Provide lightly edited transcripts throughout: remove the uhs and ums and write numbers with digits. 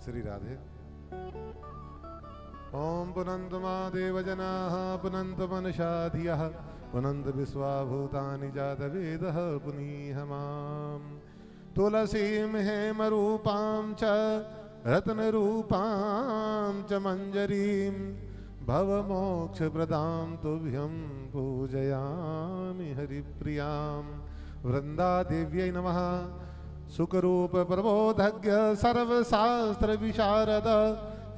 श्री राधे। ओम पुनन्त महादेव जनाः पुनन्त मनसा धियः पुनन्त विश्वा भूतानि जातवेदः पुनीहमां तुलसीं हेमरूपां च रत्नरूपां च मञ्जरीं भवमोक्षप्रदां तुभ्यं पूजयामि हरिप्रियां वृन्दादेव्यै नमः। सुखरूप प्रबोधज्ञ सर्वशास्त्र विशारद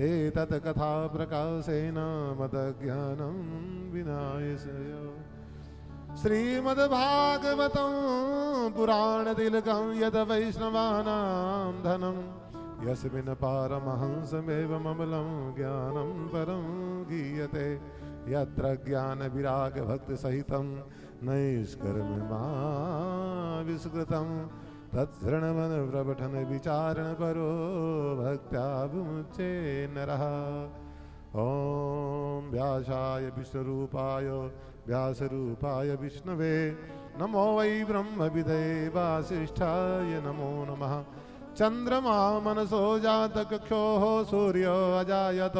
एतत् कथा प्रकाशेन मदज्ञानं विनाशय। श्रीमद्भागवतं पुराणतिलकं यद् वैष्णवानां धनं यस्मिन् पारमहंसमेवममलं ज्ञानं परं गीयते यत्र ज्ञानविरागभक्तिसहितं नैष्कर्म्यमाविष्कृतं तत्सृणमनप्रपठन विचारणपरो भक्त्या विमुच्ये नरः। ॐ व्यासाय विष्णुरूपाय व्यासरूपाय विष्णवे नमो वै ब्रह्मविदे वासिष्ठाय नमो नमः। चन्द्रमा मनसो जातकक्षोः सूर्यो अजायत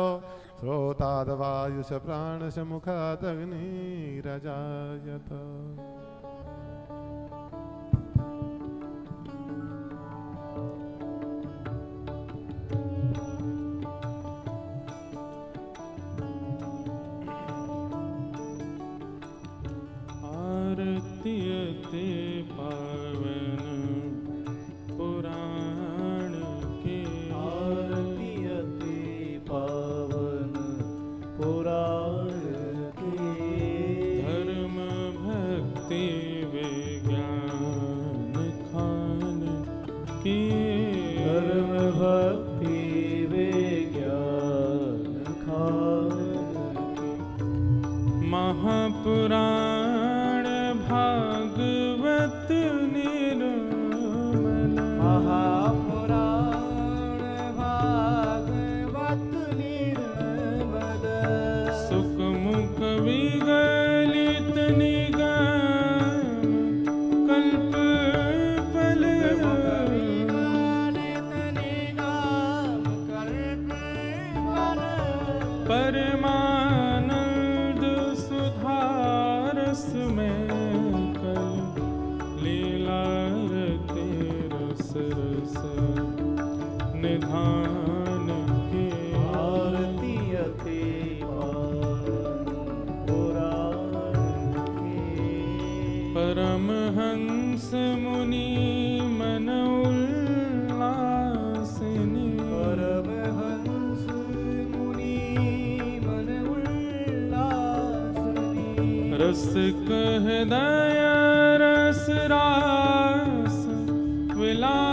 श्रोताद्वायुष प्राणश मुखादग्निरजायत। आरतीयते पावन पुराण के आरतीयते पावन पुराण के धर्म भक्ति विज्ञान खान के धर्म भक्ति विज्ञान खान के महापुराण भागवत निर्मल महापुराण भागवत निर्मल सुखमुख विगलित निगम कल्प फल परमानंद सुधारस में कल लीला रते रस रस निधान के आरतीयते पुराण के परमहंस मुनि मन उल्लासिनी परमहंस मुनि मन उल्लासिनी रस कहदय रस रास विलासिनी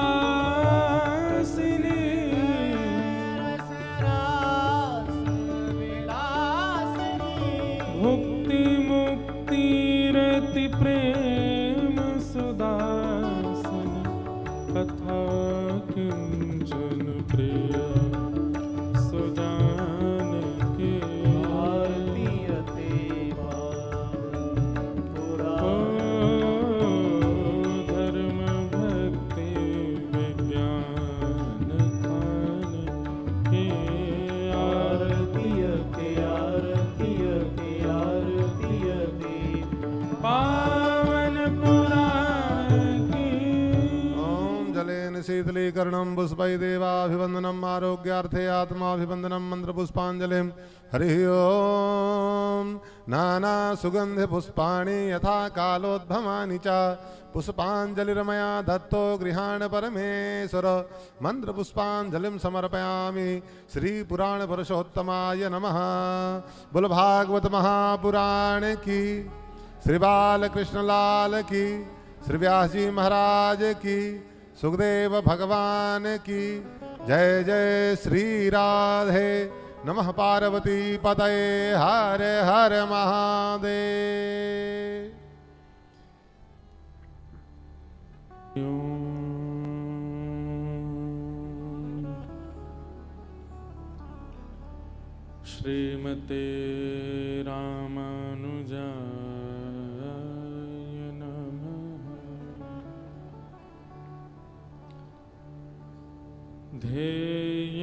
रस रास विलासिनी भुक्ति मुक्ति रति प्रेम सुदासन कथा किंचन प्रिय सुजान के आरतीयते धर्म भक्ति विज्ञान खान के आरतीयते आरतीयते आरतीयते पावन पुराण के ओम जलेन शीतलीकरणं पुष्पै देवाभिवन्दनम् आरोग्यार्थे आत्माभिवन्दनं मन्त्रपुष्पाञ्जलिं हरिः ओम। नाना सुगन्ध पुष्पाणि यथा कालोद्भवानि च पुष्पाञ्जलिर्मया दत्तो गृहाण परमेश्वर मन्त्रपुष्पाञ्जलिं समर्पयामि श्रीपुराण पुरुषोत्तमाय नमः। बोल भागवत महापुराण की, श्री बालकृष्ण लाल की, श्री व्यास जी महाराज की, सुखदेव भगवान की जय। जय श्री राधे। नमः पार्वती पतये हर हर महादेव। श्रीमते रामानुजाय नमः। ध्येय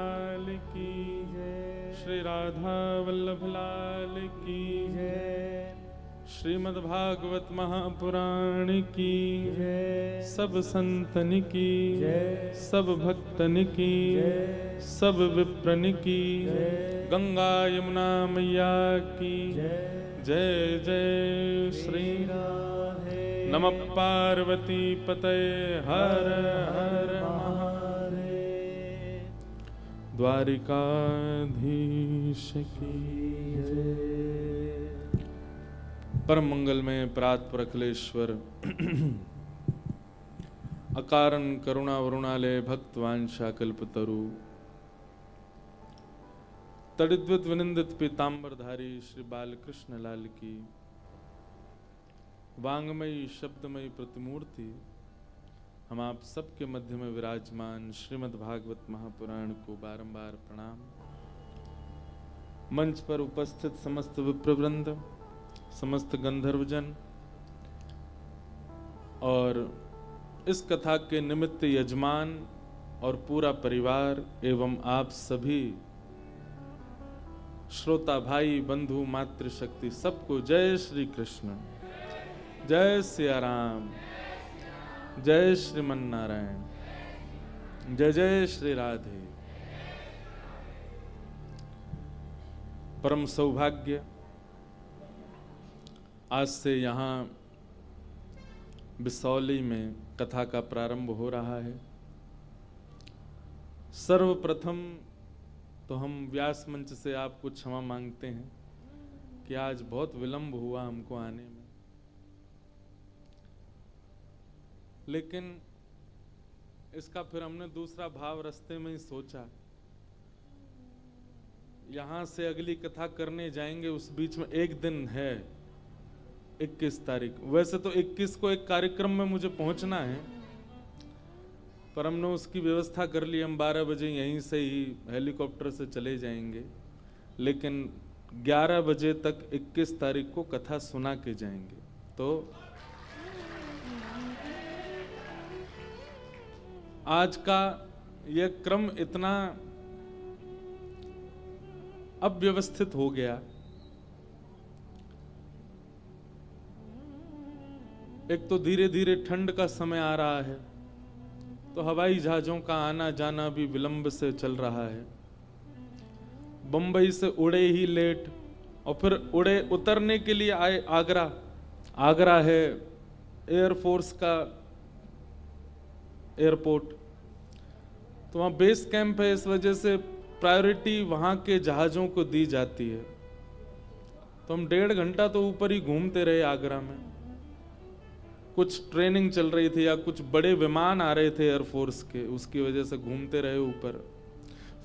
लाल की जय। श्री राधा वल्लभ लाल की जय। श्रीमद् भागवत महापुराण की जय। सब संतन की जय। सब भक्तन की जय। सब विप्रन की जय। गंगा यमुना मैया की जय। जय जय श्री राधे। नमः पार्वती पतये हर हर महादेव। द्वारिकाधीश की जय। परम मंगल में परात्पर अखिलेश्वर अकारण करुणा वरुणालय भक्तवांशा कल्पतरु तड़िद्वित विनिंदित पीतांबरधारी श्री बालकृष्ण लाल की वांगमयी शब्दमयी प्रतिमूर्ति हम आप सबके मध्य में विराजमान श्रीमद् भागवत महापुराण को बारंबार प्रणाम। मंच पर उपस्थित समस्त विप्रवृंद, समस्त गंधर्वजन और इस कथा के निमित्त यजमान और पूरा परिवार एवं आप सभी श्रोता भाई बंधु मातृशक्ति सबको जय श्री कृष्ण, जय सिया राम, जय श्रीमन नारायण, जय जय श्री राधे। परम सौभाग्य, आज से यहाँ बिसौली में कथा का प्रारंभ हो रहा है। सर्वप्रथम तो हम व्यास मंच से आपको क्षमा मांगते हैं कि आज बहुत विलंब हुआ हमको आने में, लेकिन इसका फिर हमने दूसरा भाव रास्ते में ही सोचा। यहाँ से अगली कथा करने जाएंगे, उस बीच में एक दिन है 21 तारीख। वैसे तो 21 को एक कार्यक्रम में मुझे पहुंचना है, पर हमने उसकी व्यवस्था कर ली। हम 12 बजे यहीं से ही हेलीकॉप्टर से चले जाएंगे, लेकिन 11 बजे तक 21 तारीख को कथा सुना के जाएंगे। तो आज का यह क्रम इतना अव्यवस्थित हो गया। एक तो धीरे धीरे ठंड का समय आ रहा है, तो हवाई जहाजों का आना जाना भी विलंब से चल रहा है। बंबई से उड़े ही लेट, और फिर उड़े उतरने के लिए आए आगरा। आगरा है एयरफोर्स का एयरपोर्ट, तो वहाँ बेस कैंप है, इस वजह से प्रायोरिटी वहाँ के जहाज़ों को दी जाती है। तो हम 1.5 घंटा तो ऊपर ही घूमते रहे आगरा में। कुछ ट्रेनिंग चल रही थी या कुछ बड़े विमान आ रहे थे एयरफोर्स के, उसकी वजह से घूमते रहे ऊपर।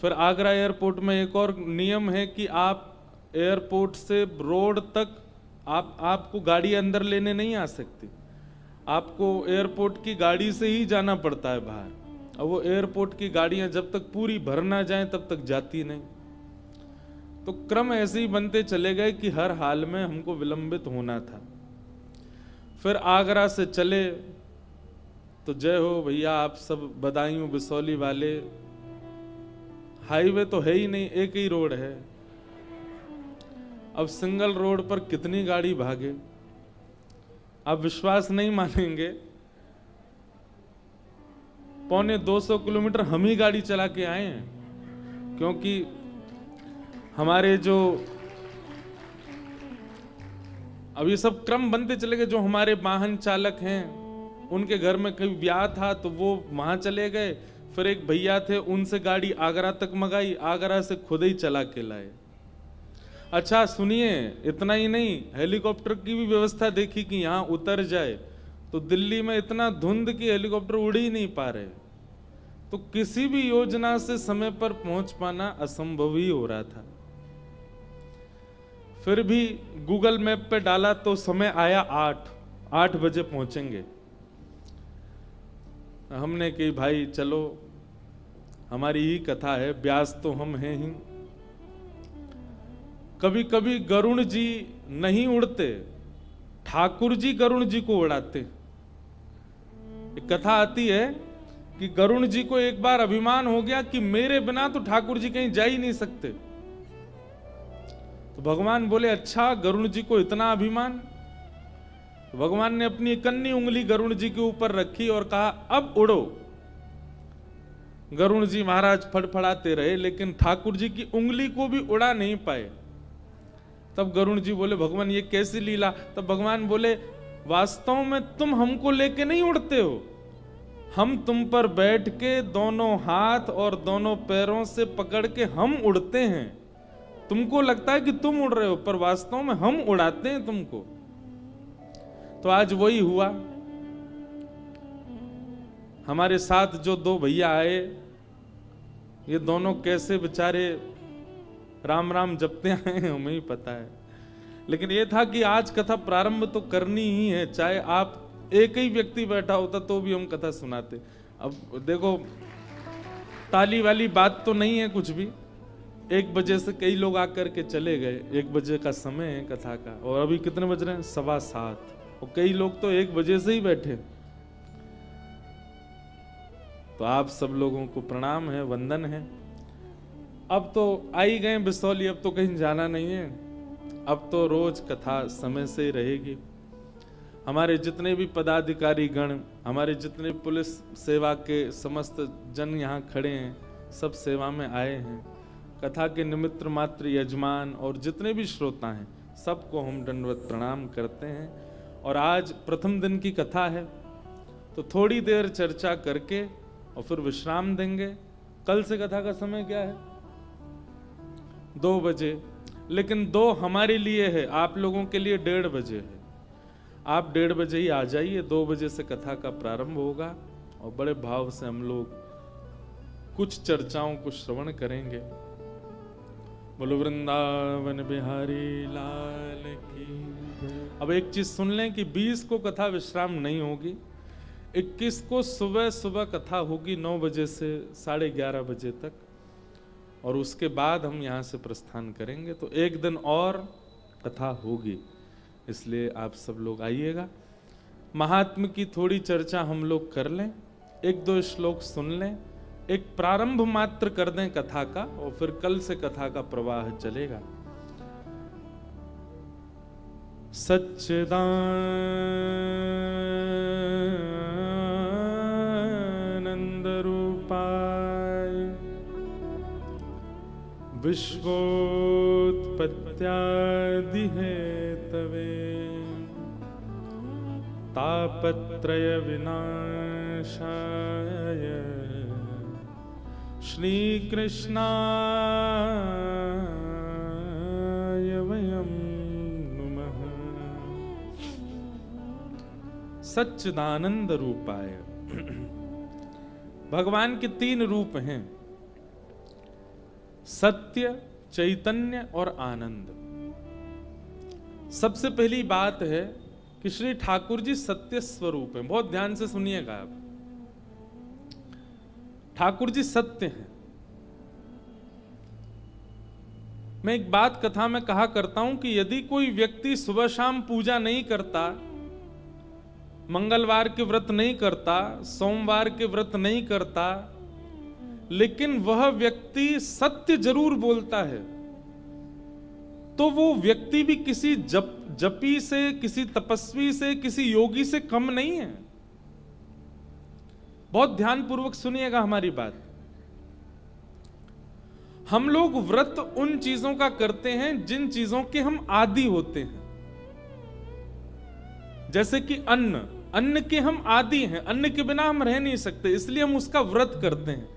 फिर आगरा एयरपोर्ट में एक और नियम है कि आप एयरपोर्ट से रोड तक आपको गाड़ी अंदर लेने नहीं आ सकती, आपको एयरपोर्ट की गाड़ी से ही जाना पड़ता है बाहर। और वो एयरपोर्ट की गाड़ियां जब तक पूरी भर ना जाएं तब तक जाती नहीं। तो क्रम ऐसे ही बनते चले गए कि हर हाल में हमको विलंबित होना था। फिर आगरा से चले तो जय हो भैया, आप सब बदायूं बिसौली वाले, हाईवे तो है ही नहीं, एक ही रोड है। अब सिंगल रोड पर कितनी गाड़ी भागे, आप विश्वास नहीं मानेंगे, 250 किलोमीटर हम ही गाड़ी चला के आए हैं। क्योंकि हमारे जो अब ये सब क्रम बनते चले गए, जो हमारे वाहन चालक हैं उनके घर में कहीं ब्याह था तो वो वहां चले गए। फिर एक भैया थे, उनसे गाड़ी आगरा तक मंगाई, आगरा से खुद ही चला के लाए। अच्छा सुनिए, इतना ही नहीं, हेलीकॉप्टर की भी व्यवस्था देखी कि यहाँ उतर जाए, तो दिल्ली में इतना धुंध कि हेलीकॉप्टर उड़ ही नहीं पा रहे। तो किसी भी योजना से समय पर पहुंच पाना असंभव ही हो रहा था। फिर भी गूगल मैप पे डाला तो समय आया 8 बजे पहुंचेंगे। हमने कि भाई चलो, हमारी ही कथा है, ब्यास तो हम हैं ही। कभी कभी गरुण जी नहीं उड़ते, ठाकुर जी गरुण जी को उड़ाते। एक कथा आती है कि गरुण जी को एक बार अभिमान हो गया कि मेरे बिना तो ठाकुर जी कहीं जा ही नहीं सकते। तो भगवान बोले, अच्छा गरुण जी को इतना अभिमान? तो भगवान ने अपनी कन्नी उंगली गरुण जी के ऊपर रखी और कहा, अब उड़ो। गरुण जी महाराज फड़फड़ाते रहे, लेकिन ठाकुर जी की उंगली को भी उड़ा नहीं पाए। तब गरुण जी बोले, भगवान ये कैसी लीला? तब भगवान बोले, वास्तव में तुम हमको लेके नहीं उड़ते हो, हम तुम पर बैठ के दोनों हाथ और दोनों पैरों से पकड़ के हम उड़ते हैं। तुमको लगता है कि तुम उड़ रहे हो, पर वास्तव में हम उड़ाते हैं तुमको। तो आज वही हुआ। हमारे साथ जो दो भैया आए, ये दोनों कैसे बेचारे राम राम जपते आए हैं हमें ही पता है, लेकिन ये था कि आज कथा प्रारंभ तो करनी ही है, चाहे आप एक ही व्यक्ति बैठा होता तो भी हम कथा सुनाते। अब देखो, ताली वाली बात तो नहीं है कुछ भी। 1 बजे से कई लोग आकर के चले गए, 1 बजे का समय है कथा का, और अभी कितने बज रहे हैं? 7:15, और कई लोग तो 1 बजे से ही बैठे। तो आप सब लोगों को प्रणाम है, वंदन है। अब तो आई गए बिसौली, अब तो कहीं जाना नहीं है, अब तो रोज कथा समय से ही रहेगी। हमारे जितने भी पदाधिकारी गण, हमारे जितने पुलिस सेवा के समस्त जन यहाँ खड़े हैं, सब सेवा में आए हैं। कथा के निमित्त मात्र यजमान और जितने भी श्रोता हैं, सबको हम दंडवत प्रणाम करते हैं। और आज प्रथम दिन की कथा है, तो थोड़ी देर चर्चा करके और फिर विश्राम देंगे। कल से कथा का समय क्या है? 2 बजे, लेकिन 2 हमारे लिए है, आप लोगों के लिए 1:30 बजे है। आप 1:30 बजे ही आ जाइए, 2 बजे से कथा का प्रारंभ होगा और बड़े भाव से हम लोग कुछ चर्चाओं को श्रवण करेंगे। बोलो वृंदावन बिहारी लाल की। अब एक चीज सुन लें कि 20 को कथा विश्राम नहीं होगी, 21 को सुबह सुबह कथा होगी 9 बजे से 11:30 बजे तक, और उसके बाद हम यहाँ से प्रस्थान करेंगे। तो एक दिन और कथा होगी, इसलिए आप सब लोग आइएगा। महात्म की थोड़ी चर्चा हम लोग कर लें, 1-2 श्लोक सुन लें, एक प्रारंभ मात्र कर दें कथा का, और फिर कल से कथा का प्रवाह चलेगा। सच्चिदानंद रूपाय विश्वोत्पत्त्यादि हेतवे तापत्रय विनाशाय श्री कृष्णाय वयं नमः। सच्चिदानंद रूपाय। भगवान के 3 रूप हैं, सत्य, चैतन्य और आनंद। सबसे पहली बात है कि श्री ठाकुर जी सत्य स्वरूप हैं। बहुत ध्यान से सुनिएगा आप, ठाकुर जी सत्य हैं। मैं एक बात कथा में कहा करता हूं कि यदि कोई व्यक्ति सुबह शाम पूजा नहीं करता, मंगलवार के व्रत नहीं करता, सोमवार के व्रत नहीं करता, लेकिन वह व्यक्ति सत्य जरूर बोलता है, तो वो व्यक्ति भी किसी जपी से, किसी तपस्वी से, किसी योगी से कम नहीं है। बहुत ध्यानपूर्वक सुनिएगा हमारी बात। हम लोग व्रत उन चीजों का करते हैं जिन चीजों के हम आदी होते हैं। जैसे कि अन्न के हम आदी हैं, अन्न के बिना हम रह नहीं सकते, इसलिए हम उसका व्रत करते हैं।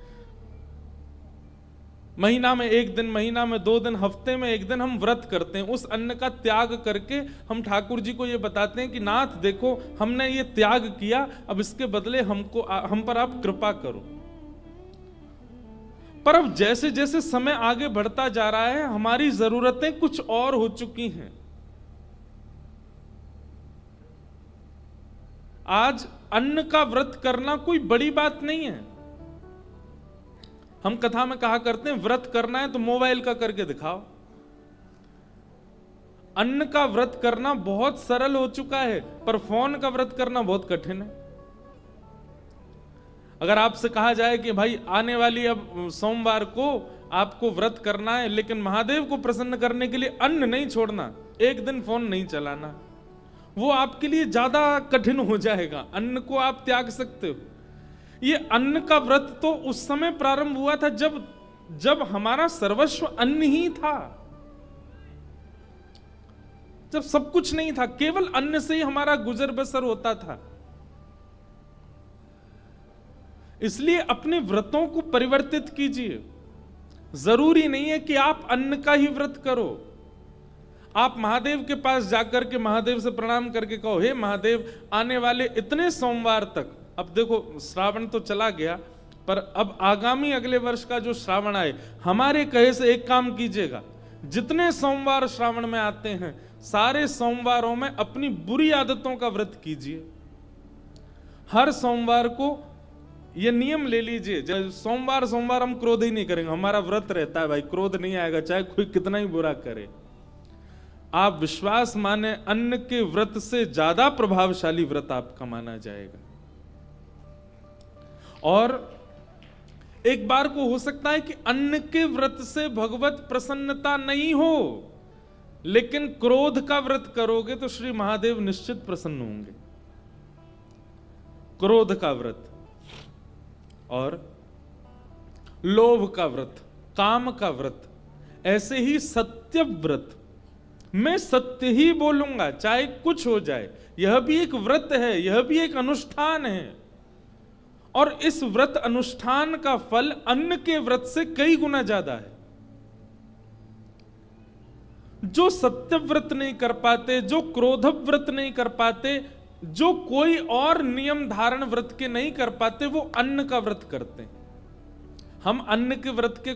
महीना में 1 दिन, महीना में 2 दिन, हफ्ते में 1 दिन हम व्रत करते हैं। उस अन्न का त्याग करके हम ठाकुर जी को ये बताते हैं कि नाथ देखो, हमने ये त्याग किया, अब इसके बदले हम पर आप कृपा करो। पर अब जैसे जैसे समय आगे बढ़ता जा रहा है, हमारी जरूरतें कुछ और हो चुकी हैं। आज अन्न का व्रत करना कोई बड़ी बात नहीं है। हम कथा में कहा करते हैं, व्रत करना है तो मोबाइल का करके दिखाओ। अन्न का व्रत करना बहुत सरल हो चुका है, पर फोन का व्रत करना बहुत कठिन है। अगर आपसे कहा जाए कि भाई आने वाली अब सोमवार को आपको व्रत करना है, लेकिन महादेव को प्रसन्न करने के लिए अन्न नहीं छोड़ना, एक दिन फोन नहीं चलाना, वो आपके लिए ज्यादा कठिन हो जाएगा। अन्न को आप त्याग सकते हो। ये अन्न का व्रत तो उस समय प्रारंभ हुआ था जब हमारा सर्वस्व अन्न ही था, जब सब कुछ नहीं था, केवल अन्न से ही हमारा गुजर बसर होता था। इसलिए अपने व्रतों को परिवर्तित कीजिए। जरूरी नहीं है कि आप अन्न का ही व्रत करो। आप महादेव के पास जाकर के महादेव से प्रणाम करके कहो, हे महादेव, आने वाले इतने सोमवार तक, अब देखो श्रावण तो चला गया, पर अब आगामी अगले वर्ष का जो श्रावण आए, हमारे कहे से एक काम कीजिएगा, जितने सोमवार श्रावण में आते हैं सारे सोमवारों में अपनी बुरी आदतों का व्रत कीजिए। हर सोमवार को ये नियम ले लीजिए, सोमवार हम क्रोध ही नहीं करेंगे, हमारा व्रत रहता है भाई, क्रोध नहीं आएगा चाहे कोई कितना ही बुरा करे। आप विश्वास माने, अन्न के व्रत से ज्यादा प्रभावशाली व्रत आपका माना जाएगा। और एक बार को हो सकता है कि अन्न के व्रत से भगवत प्रसन्नता नहीं हो, लेकिन क्रोध का व्रत करोगे तो श्री महादेव निश्चित प्रसन्न होंगे। क्रोध का व्रत और लोभ का व्रत, काम का व्रत, ऐसे ही सत्य व्रत, मैं सत्य ही बोलूंगा चाहे कुछ हो जाए, यह भी एक व्रत है, यह भी एक अनुष्ठान है। और इस व्रत अनुष्ठान का फल अन्न के व्रत से कई गुना ज्यादा है। जो सत्य व्रत नहीं कर पाते, जो क्रोध व्रत नहीं कर पाते, जो कोई और नियम धारण व्रत के नहीं कर पाते, वो अन्न का व्रत करते हैं। हम अन्न के व्रत के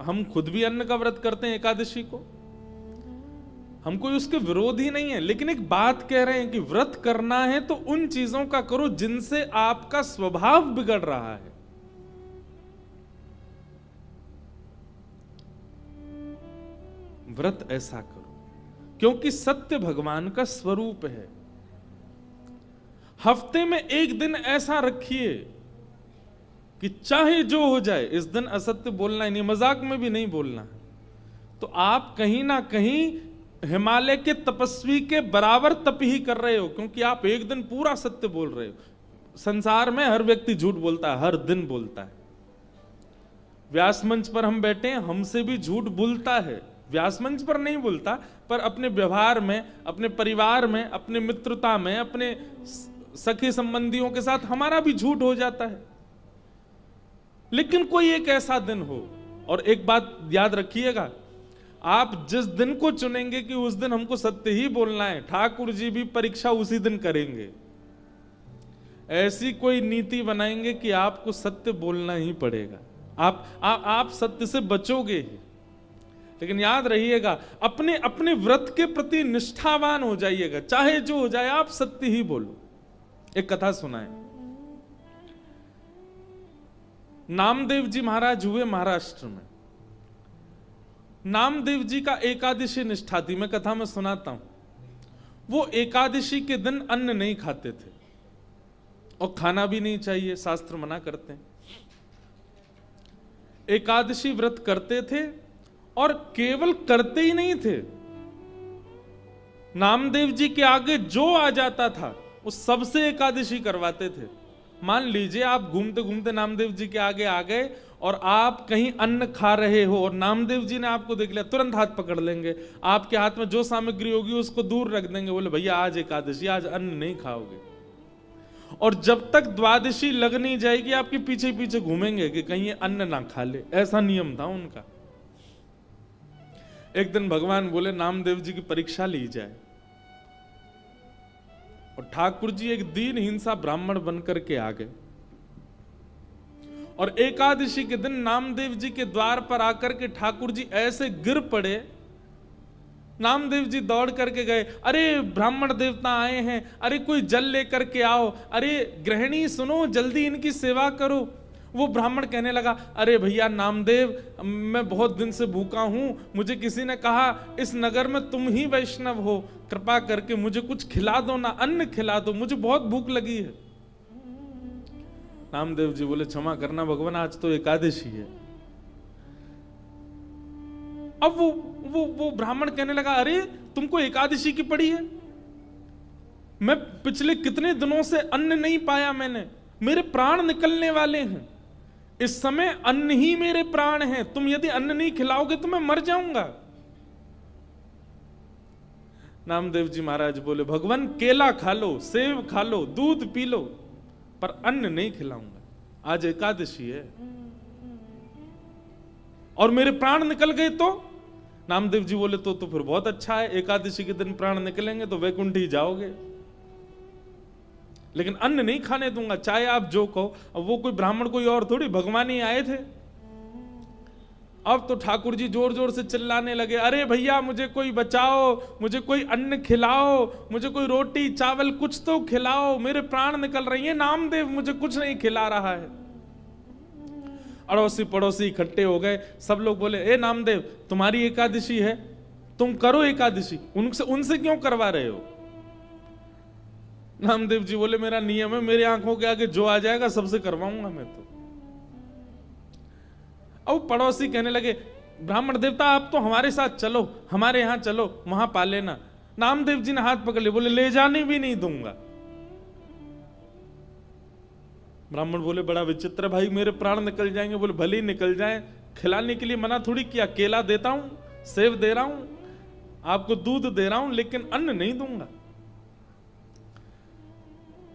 हम खुद भी अन्न का व्रत करते हैं, एकादशी को, हम कोई उसके विरोधी नहीं है, लेकिन एक बात कह रहे हैं कि व्रत करना है तो उन चीजों का करो जिनसे आपका स्वभाव बिगड़ रहा है। व्रत ऐसा करो क्योंकि सत्य भगवान का स्वरूप है। हफ्ते में एक दिन ऐसा रखिए कि चाहे जो हो जाए, इस दिन असत्य बोलना ही नहीं, मजाक में भी नहीं बोलना। तो आप कहीं ना कहीं हिमालय के तपस्वी के बराबर तप ही कर रहे हो, क्योंकि आप एक दिन पूरा सत्य बोल रहे हो। संसार में हर व्यक्ति झूठ बोलता है, हर दिन बोलता है। व्यास मंच पर हम बैठे हैं, हमसे भी झूठ बोलता है। व्यास मंच पर नहीं बोलता, पर अपने व्यवहार में, अपने परिवार में, अपने मित्रता में, अपने सखी संबंधियों के साथ हमारा भी झूठ हो जाता है। लेकिन कोई एक ऐसा दिन हो, और एक बात याद रखिएगा, आप जिस दिन को चुनेंगे कि उस दिन हमको सत्य ही बोलना है, ठाकुर जी भी परीक्षा उसी दिन करेंगे। ऐसी कोई नीति बनाएंगे कि आपको सत्य बोलना ही पड़ेगा। आप सत्य से बचोगे ही, लेकिन याद रहिएगा, अपने अपने व्रत के प्रति निष्ठावान हो जाइएगा, चाहे जो हो जाए आप सत्य ही बोलो। एक कथा सुनाए, नामदेव जी महाराज हुए महाराष्ट्र में। नामदेव जी का एकादशी निष्ठा थी, मैं कथा में सुनाता हूं। वो एकादशी के दिन अन्न नहीं खाते थे, और खाना भी नहीं चाहिए, शास्त्र मना करते हैं। एकादशी व्रत करते थे, और केवल करते ही नहीं थे, नामदेव जी के आगे जो आ जाता था उस सबसे एकादशी करवाते थे। मान लीजिए आप घूमते घूमते नामदेव जी के आगे आ गए, और आप कहीं अन्न खा रहे हो और नामदेव जी ने आपको देख लिया, तुरंत हाथ पकड़ लेंगे, आपके हाथ में जो सामग्री होगी उसको दूर रख देंगे, बोले भैया आज एकादशी, आज अन्न नहीं खाओगे। और जब तक द्वादशी लग नहीं जाएगी आपके पीछे पीछे घूमेंगे कि कहीं ये अन्न ना खा ले। ऐसा नियम था उनका। एक दिन भगवान बोले नामदेव जी की परीक्षा ली जाए, और ठाकुर जी एक दीन हिंसा ब्राह्मण बनकर के आ गए, और एकादशी के दिन नामदेव जी के द्वार पर आकर के ठाकुर जी ऐसे गिर पड़े। नामदेव जी दौड़ करके गए, अरे ब्राह्मण देवता आए हैं, अरे कोई जल लेकर के आओ, अरे गृहिणी सुनो जल्दी इनकी सेवा करो। वो ब्राह्मण कहने लगा, अरे भैया नामदेव, मैं बहुत दिन से भूखा हूं, मुझे किसी ने कहा इस नगर में तुम ही वैष्णव हो, कृपा करके मुझे कुछ खिला दो ना, अन्न खिला दो, मुझे बहुत भूख लगी है। नामदेव जी बोले क्षमा करना भगवान, आज तो एकादशी है। अब वो ब्राह्मण कहने लगा, अरे तुमको एकादशी की पड़ी है? मैं पिछले कितने दिनों से अन्न नहीं पाया मैंने, मेरे प्राण निकलने वाले हैं, इस समय अन्न ही मेरे प्राण हैं, तुम यदि अन्न नहीं खिलाओगे तो मैं मर जाऊंगा। नामदेव जी महाराज बोले, भगवान केला खा लो, सेब खा लो, दूध पी लो, पर अन्न नहीं खिलाऊंगा, आज एकादशी है। और मेरे प्राण निकल गए तो? नामदेव जी बोले, तो फिर बहुत अच्छा है, एकादशी के दिन प्राण निकलेंगे तो वैकुंठ ही जाओगे, लेकिन अन्न नहीं खाने दूंगा, चाहे आप जो कहो। अब वो कोई ब्राह्मण कोई और थोड़ी, भगवान ही आए थे। अब तो ठाकुर जी जोर जोर से चिल्लाने लगे, अरे भैया मुझे कोई बचाओ, मुझे कोई अन्न खिलाओ, मुझे कोई रोटी चावल कुछ तो खिलाओ, मेरे प्राण निकल रही है, नामदेव मुझे कुछ नहीं खिला रहा है। अड़ोसी पड़ोसी इकट्ठे हो गए, सब लोग बोले, ए नामदेव तुम्हारी एकादशी है, तुम करो एकादशी, उनसे क्यों करवा रहे हो? नामदेव जी बोले, मेरा नियम है, मेरी आंखों के आगे जो आ जाएगा सबसे करवाऊंगा मैं तो। अब पड़ोसी कहने लगे, ब्राह्मण देवता आप तो हमारे साथ चलो, हमारे यहां चलो, वहां पा लेना। नामदेव जी ने हाथ पकड़ लिया, बोले ले जाने भी नहीं दूंगा। ब्राह्मण बोले, बड़ा विचित्र भाई, मेरे प्राण निकल जाएंगे। बोले भले ही निकल जाएं, खिलाने के लिए मना थोड़ी किया, केला देता हूं, सेब दे रहा हूं, आपको दूध दे रहा हूं, लेकिन अन्न नहीं दूंगा।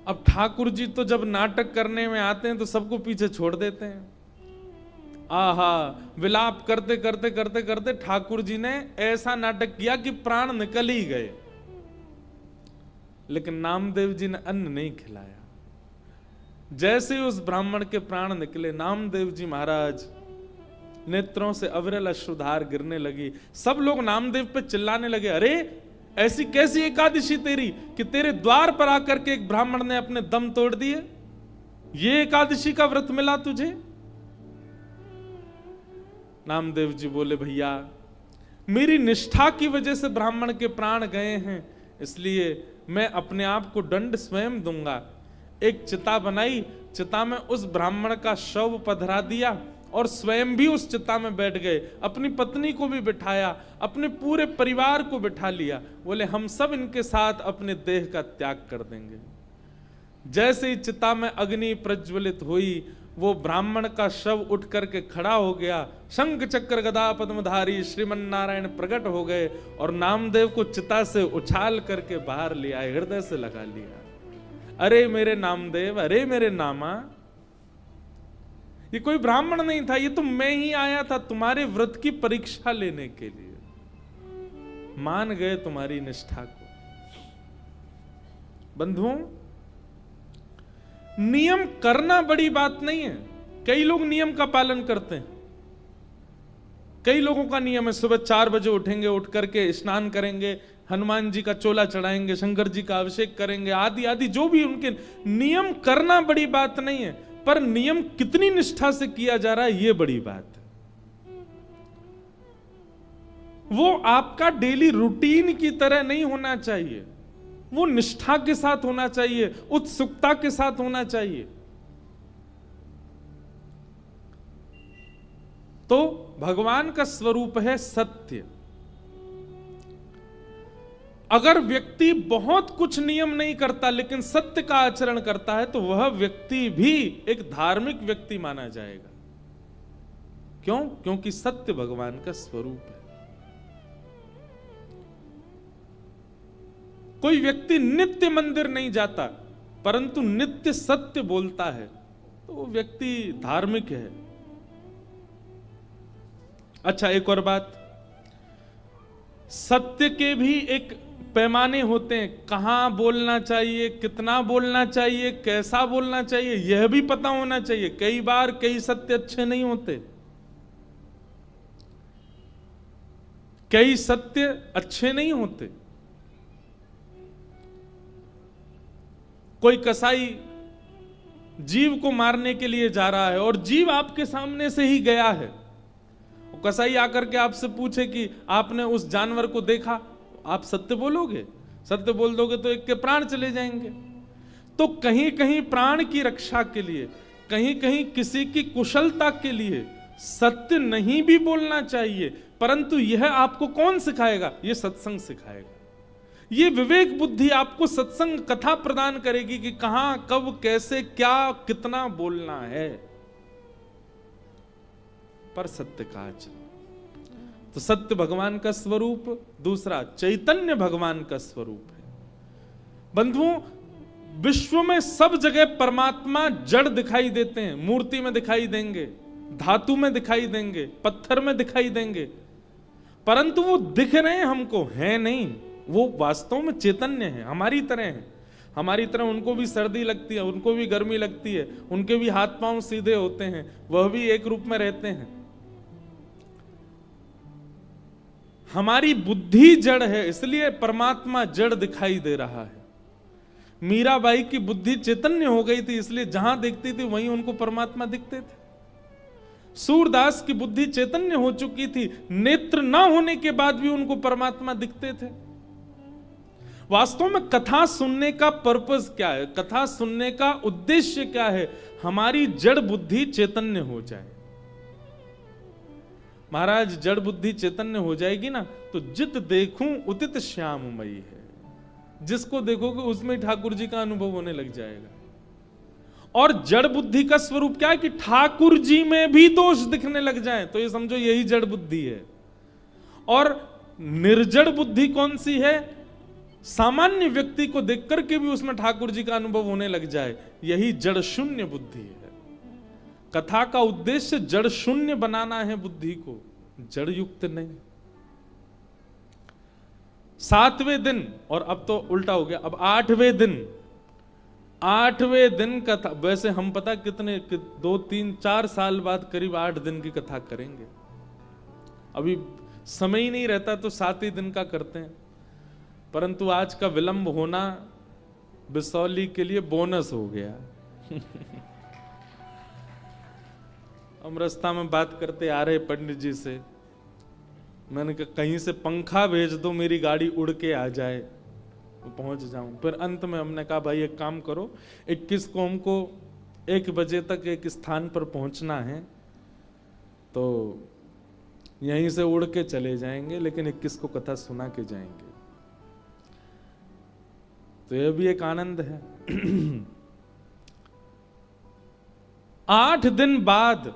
अब ठाकुर जी तो जब नाटक करने में आते हैं तो सबको पीछे छोड़ देते हैं। आहा, विलाप करते करते करते करते ठाकुर जी ने ऐसा नाटक किया कि प्राण निकल ही गए, लेकिन नामदेव जी ने अन्न नहीं खिलाया। जैसे उस ब्राह्मण के प्राण निकले, नामदेव जी महाराज नेत्रों से अविरल अश्रुधार गिरने लगी। सब लोग नामदेव पे चिल्लाने लगे, अरे ऐसी कैसी एकादशी तेरी कि तेरे द्वार पर आकर के एक ब्राह्मण ने अपने दम तोड़ दिए? ये एकादशी का व्रत मिला तुझे? नामदेव जी बोले, भैया मेरी निष्ठा की वजह से ब्राह्मण के प्राण गए हैं, इसलिए मैं अपने आप को दंड स्वयं दूंगा। एक चिता बनाई, चिता में उस ब्राह्मण का शव पधरा दिया और स्वयं भी उस चिता में बैठ गए, अपनी पत्नी को भी बिठाया, अपने पूरे परिवार को बिठा लिया। बोले हम सब इनके साथ अपने देह का त्याग कर देंगे। जैसे ही चिता में अग्नि प्रज्वलित हुई, वो ब्राह्मण का शव उठ करके खड़ा हो गया, शंख चक्र गदा पद्मधारी श्रीमन नारायण प्रकट हो गए और नामदेव को चिता से उछाल करके बाहर ले आए, हृदय से लगा लिया। अरे मेरे नामदेव, अरे मेरे नामा, ये कोई ब्राह्मण नहीं था, ये तो मैं ही आया था तुम्हारे व्रत की परीक्षा लेने के लिए। मान गए तुम्हारी निष्ठा को। बंधुओं, नियम करना बड़ी बात नहीं है। कई लोग नियम का पालन करते हैं। कई लोगों का नियम है, सुबह 4 बजे उठेंगे, उठ करके स्नान करेंगे, हनुमान जी का चोला चढ़ाएंगे, शंकर जी का अभिषेक करेंगे, आदि आदि जो भी उनके नियम करना बड़ी बात नहीं है, पर नियम कितनी निष्ठा से किया जा रहा है ये बड़ी बात है। वो आपका डेली रूटीन की तरह नहीं होना चाहिए, वो निष्ठा के साथ होना चाहिए, उत्सुकता के साथ होना चाहिए। तो भगवान का स्वरूप है सत्य। अगर व्यक्ति बहुत कुछ नियम नहीं करता लेकिन सत्य का आचरण करता है तो वह व्यक्ति भी एक धार्मिक व्यक्ति माना जाएगा। क्यों? क्योंकि सत्य भगवान का स्वरूप है। कोई व्यक्ति नित्य मंदिर नहीं जाता परंतु नित्य सत्य बोलता है तो वो व्यक्ति धार्मिक है। अच्छा, एक और बात, सत्य के भी एक पैमाने होते हैं। कहां बोलना चाहिए, कितना बोलना चाहिए, कैसा बोलना चाहिए, यह भी पता होना चाहिए। कई बार कई सत्य अच्छे नहीं होते, कई सत्य अच्छे नहीं होते। कोई कसाई जीव को मारने के लिए जा रहा है और जीव आपके सामने से ही गया है। कसाई आकर के आपसे पूछे कि आपने उस जानवर को देखा, आप सत्य बोलोगे? सत्य बोल दोगे तो एक के प्राण चले जाएंगे। तो कहीं कहीं प्राण की रक्षा के लिए, कहीं कहीं किसी की कुशलता के लिए सत्य नहीं भी बोलना चाहिए, परंतु यह आपको कौन सिखाएगा? ये सत्संग सिखाएगा। ये विवेक बुद्धि आपको सत्संग कथा प्रदान करेगी कि कहां, कब, कैसे, क्या, कितना बोलना है, पर सत्य का आचरण। तो सत्य भगवान का स्वरूप, दूसरा चैतन्य भगवान का स्वरूप है। बंधुओं, विश्व में सब जगह परमात्मा जड़ दिखाई देते हैं, मूर्ति में दिखाई देंगे, धातु में दिखाई देंगे, पत्थर में दिखाई देंगे, परंतु वो दिख रहे हैं हमको, है नहीं। वो वास्तव में चैतन्य है, हमारी तरह है। हमारी तरह उनको भी सर्दी लगती है, उनको भी गर्मी लगती है, उनके भी हाथ पांव सीधे होते हैं, वह भी एक रूप में रहते हैं। हमारी बुद्धि जड़ है, इसलिए परमात्मा जड़ दिखाई दे रहा है। मीराबाई की बुद्धि चैतन्य हो गई थी, इसलिए जहां देखती थी वहीं उनको परमात्मा दिखते थे। सूरदास की बुद्धि चैतन्य हो चुकी थी, नेत्र ना होने के बाद भी उनको परमात्मा दिखते थे। वास्तव में कथा सुनने का पर्पस क्या है? कथा सुनने का उद्देश्य क्या है? हमारी जड़ बुद्धि चैतन्य हो जाए। महाराज, जड़ बुद्धि चैतन्य हो जाएगी ना, तो जित देखूं उतित श्याममयी है। जिसको देखोगे उसमें ठाकुर जी का अनुभव होने लग जाएगा। और जड़ बुद्धि का स्वरूप क्या है कि ठाकुर जी में भी दोष दिखने लग जाए, तो ये समझो यही जड़ बुद्धि है। और निर्जड़ बुद्धि कौन सी है? सामान्य व्यक्ति को देख करके भी उसमें ठाकुर जी का अनुभव होने लग जाए, यही जड़ शून्य बुद्धि है। कथा का उद्देश्य जड़ शून्य बनाना है बुद्धि को, जड़ युक्त नहीं। 7वें दिन, और अब तो उल्टा हो गया, अब 8वें दिन कथा। वैसे हम पता कितने 2, 3, 4 साल बाद करीब 8 दिन की कथा करेंगे। अभी समय ही नहीं रहता तो 7 ही दिन का करते हैं, परंतु आज का विलंब होना बिसौली के लिए बोनस हो गया। हम रास्ता में बात करते आ रहे पंडित जी से, मैंने कहा कहीं से पंखा भेज दो, मेरी गाड़ी उड़ के आ जाए, पहुंच जाऊं। फिर अंत में हमने कहा भाई एक काम करो, 21 को हमको 1 बजे तक एक स्थान पर पहुंचना है, तो यहीं से उड़ के चले जाएंगे, लेकिन 21 को कथा सुना के जाएंगे। तो यह भी एक आनंद है। 8 दिन बाद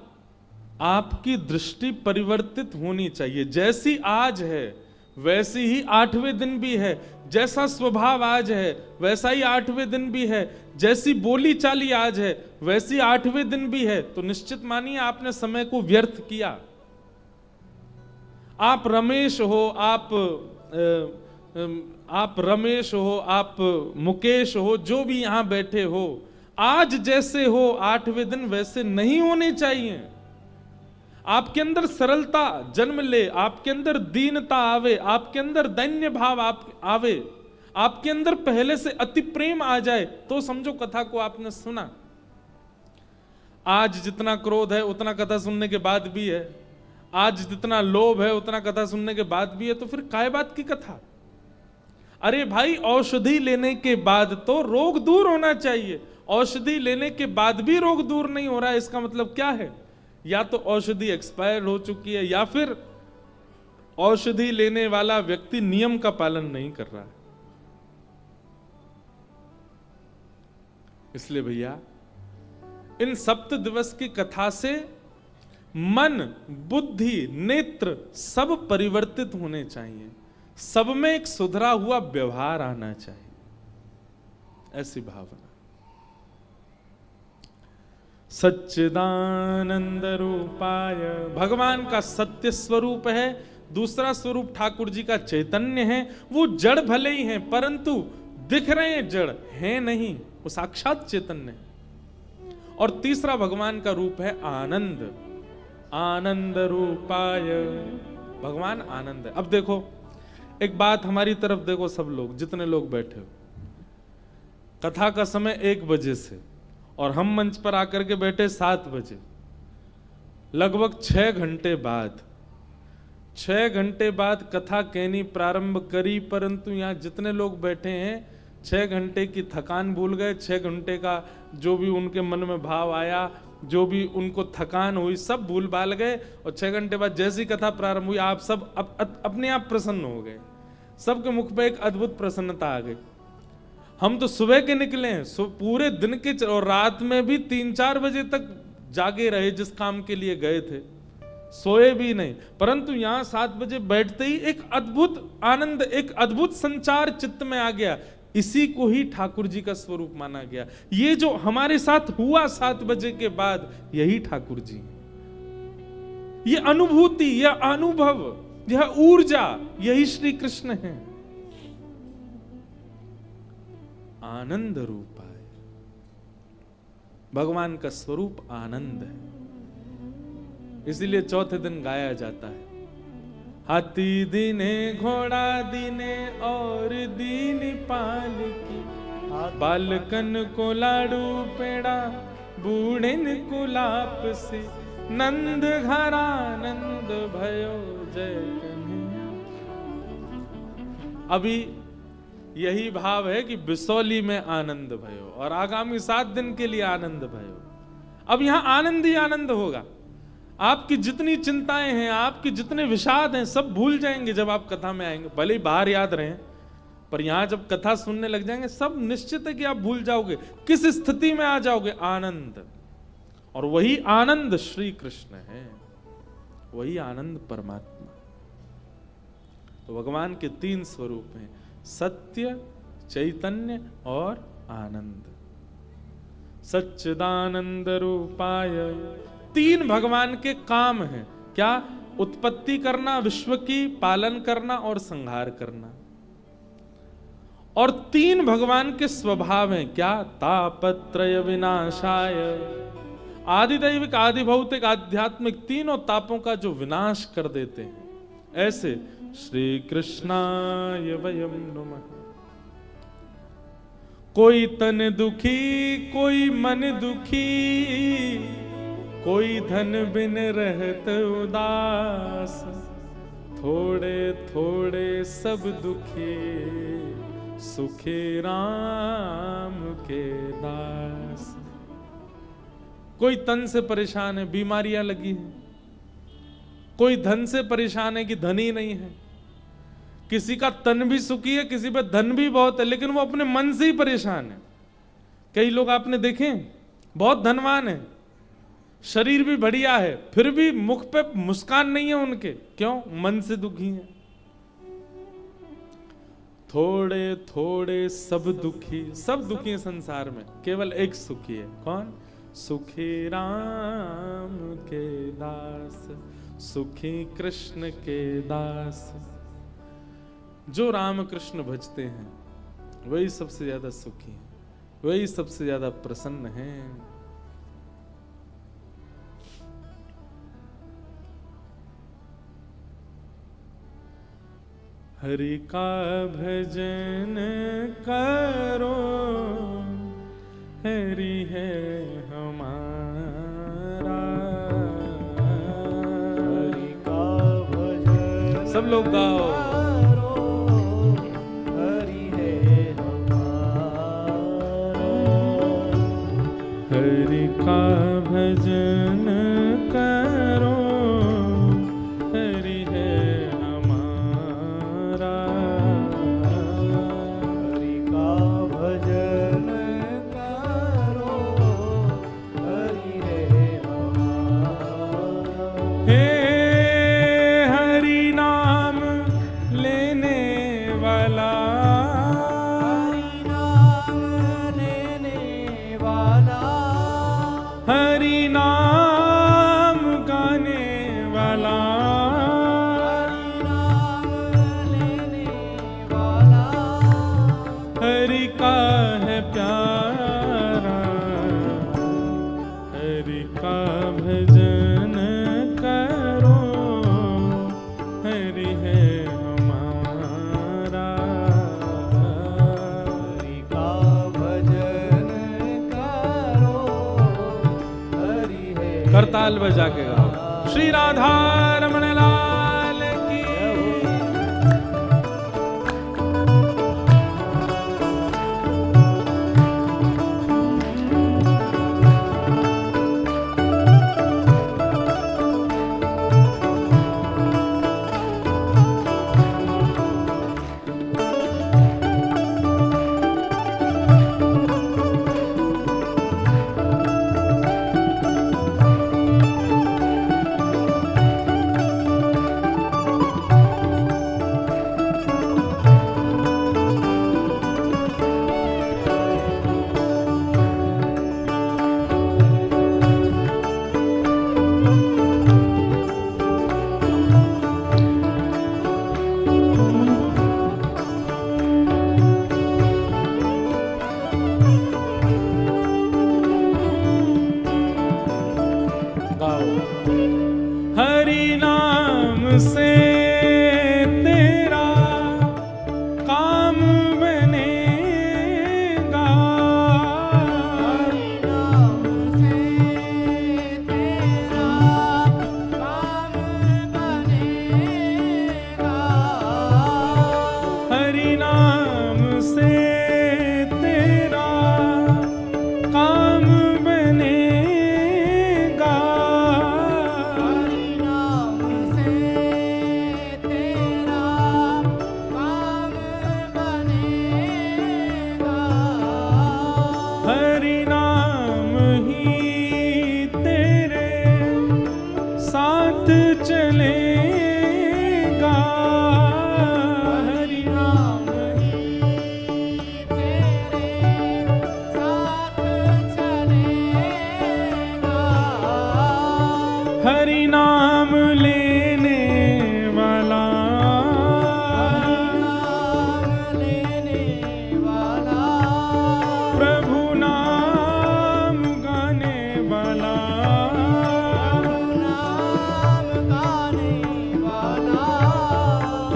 आपकी दृष्टि परिवर्तित होनी चाहिए। जैसी आज है वैसी ही 8वें दिन भी है, जैसा स्वभाव आज है वैसा ही 8वें दिन भी है, जैसी बोली चाली आज है वैसी 8वें दिन भी है। तो निश्चित मानिए आपने समय को व्यर्थ किया। आप रमेश हो, आप रमेश हो, आप मुकेश हो, जो भी यहां बैठे हो, आज जैसे हो 8वें दिन वैसे नहीं होने चाहिए। आपके अंदर सरलता जन्म ले, आपके अंदर दीनता आवे, आपके अंदर दैन्य भाव आवे, आपके अंदर पहले से अति प्रेम आ जाए, तो समझो कथा को आपने सुना। आज जितना क्रोध है उतना कथा सुनने के बाद भी है, आज जितना लोभ है उतना कथा सुनने के बाद भी है, तो फिर काय बात की कथा? अरे भाई, औषधि लेने के बाद तो रोग दूर होना चाहिए। औषधि लेने के बाद भी रोग दूर नहीं हो रहा है, इसका मतलब क्या है? या तो औषधि एक्सपायर हो चुकी है, या फिर औषधि लेने वाला व्यक्ति नियम का पालन नहीं कर रहा है। इसलिए भैया, इन सप्त दिवस की कथा से मन, बुद्धि, नेत्र सब परिवर्तित होने चाहिए, सब में एक सुधरा हुआ व्यवहार आना चाहिए, ऐसी भावना। सच्चिदानंद रूपाय, भगवान का सत्य स्वरूप है। दूसरा स्वरूप ठाकुर जी का चैतन्य है। वो जड़ भले ही हैं, परंतु दिख रहे हैं जड़, है नहीं, वो साक्षात चैतन्य है। और तीसरा भगवान का रूप है आनंद, आनंद रूपाय, भगवान आनंद है। अब देखो, एक बात हमारी तरफ देखो, सब लोग जितने लोग बैठे हो, कथा का समय 1 बजे से, और हम मंच पर आकर के बैठे 7 बजे, लगभग 6 घंटे बाद, 6 घंटे बाद कथा कहनी प्रारंभ करी, परंतु यहां जितने लोग बैठे हैं 6 घंटे की थकान भूल गए, 6 घंटे का जो भी उनके मन में भाव आया जो भी उनको थकान हुई सब भूल भाल गए, और 6 घंटे बाद जैसी कथा प्रारंभ हुई आप सब अपने आप प्रसन्न हो गए। सबके मुख पे एक अद्भुत प्रसन्नता आ गई। हम तो सुबह के निकले हैं, पूरे दिन के और रात में भी 3-4 बजे तक जागे रहे, जिस काम के लिए गए थे, सोए भी नहीं। परंतु यहां 7 बजे बैठते ही एक अद्भुत आनंद, एक अद्भुत संचार चित्त में आ गया। इसी को ही ठाकुर जी का स्वरूप माना गया। ये जो हमारे साथ हुआ 7 बजे के बाद, यही ठाकुर जी, ये अनुभूति, यह अनुभव, यह ऊर्जा, यही श्री कृष्ण है। आनंद रूप है, भगवान का स्वरूप आनंद है। इसीलिए चौथे दिन गाया जाता है, हाथी दीने घोड़ा दीने और दीन पालकी, बालकन को लाडू पेड़ा बूढ़िन को लापसी, नंद घरानंद भयो जय कन्हैया। अभी यही भाव है कि बिसौली में आनंद भयो और आगामी 7 दिन के लिए आनंद भयो। अब यहां आनंद ही आनंद होगा। आपकी जितनी चिंताएं हैं, आपके जितने विषाद हैं, सब भूल जाएंगे जब आप कथा में आएंगे। भले ही बाहर याद रहें, पर यहां जब कथा सुनने लग जाएंगे, सब निश्चित है कि आप भूल जाओगे। किस स्थिति में आ जाओगे? आनंद। और वही आनंद श्री कृष्ण है, वही आनंद परमात्मा। तो भगवान के 3 स्वरूप हैं, सत्य, चैतन्य और आनंद। सच्चिदानंद रूपाय, 3 भगवान के काम हैं। क्या? उत्पत्ति करना, विश्व की पालन करना और संहार करना। और 3 भगवान के स्वभाव हैं। क्या? तापत्रय विनाशाय, आदिदैविक, आदिभौतिक, आध्यात्मिक, तीनों तापों का जो विनाश कर देते हैं। ऐसे श्री कृष्णाय वयम नमः। कोई तन दुखी, कोई मन दुखी, कोई धन बिन रहत उदास, थोड़े थोड़े सब दुखी, सुखी राम के दास। कोई तन से परेशान है, बीमारियां लगी हैं। कोई धन से परेशान है कि धन ही नहीं है। किसी का तन भी सुखी है, किसी पे धन भी बहुत है, लेकिन वो अपने मन से ही परेशान है। कई लोग आपने देखे बहुत धनवान है, शरीर भी बढ़िया है, फिर भी मुख पे मुस्कान नहीं है उनके। क्यों? मन से दुखी है। थोड़े थोड़े सब दुखी, सब दुखी है संसार में, केवल एक सुखी है। कौन? सुखी राम के दास, सुखी कृष्ण के दास। जो राम कृष्ण भजते हैं वही सबसे ज्यादा सुखी है, वही सबसे ज्यादा प्रसन्न है। हरि का भजन करो, हरि है हमारा। हरि का भजन सब लोग गाओ। हरि है हमारा। हरि का भजन करो, हरि है हमारा। हरि का भजन करो, हरि है हमारा। हे हरि नाम लेने वाला, हरि नाम लेने वाला, हरि नाम गाने वाला, हरि नाम लेने वाला, हरि का है प्यारा। हरि का भजन करो, हरि है हमारा। हरि का भजन करो, हरि है करताल बजा के गाओ। श्री राधा रमण लाल की।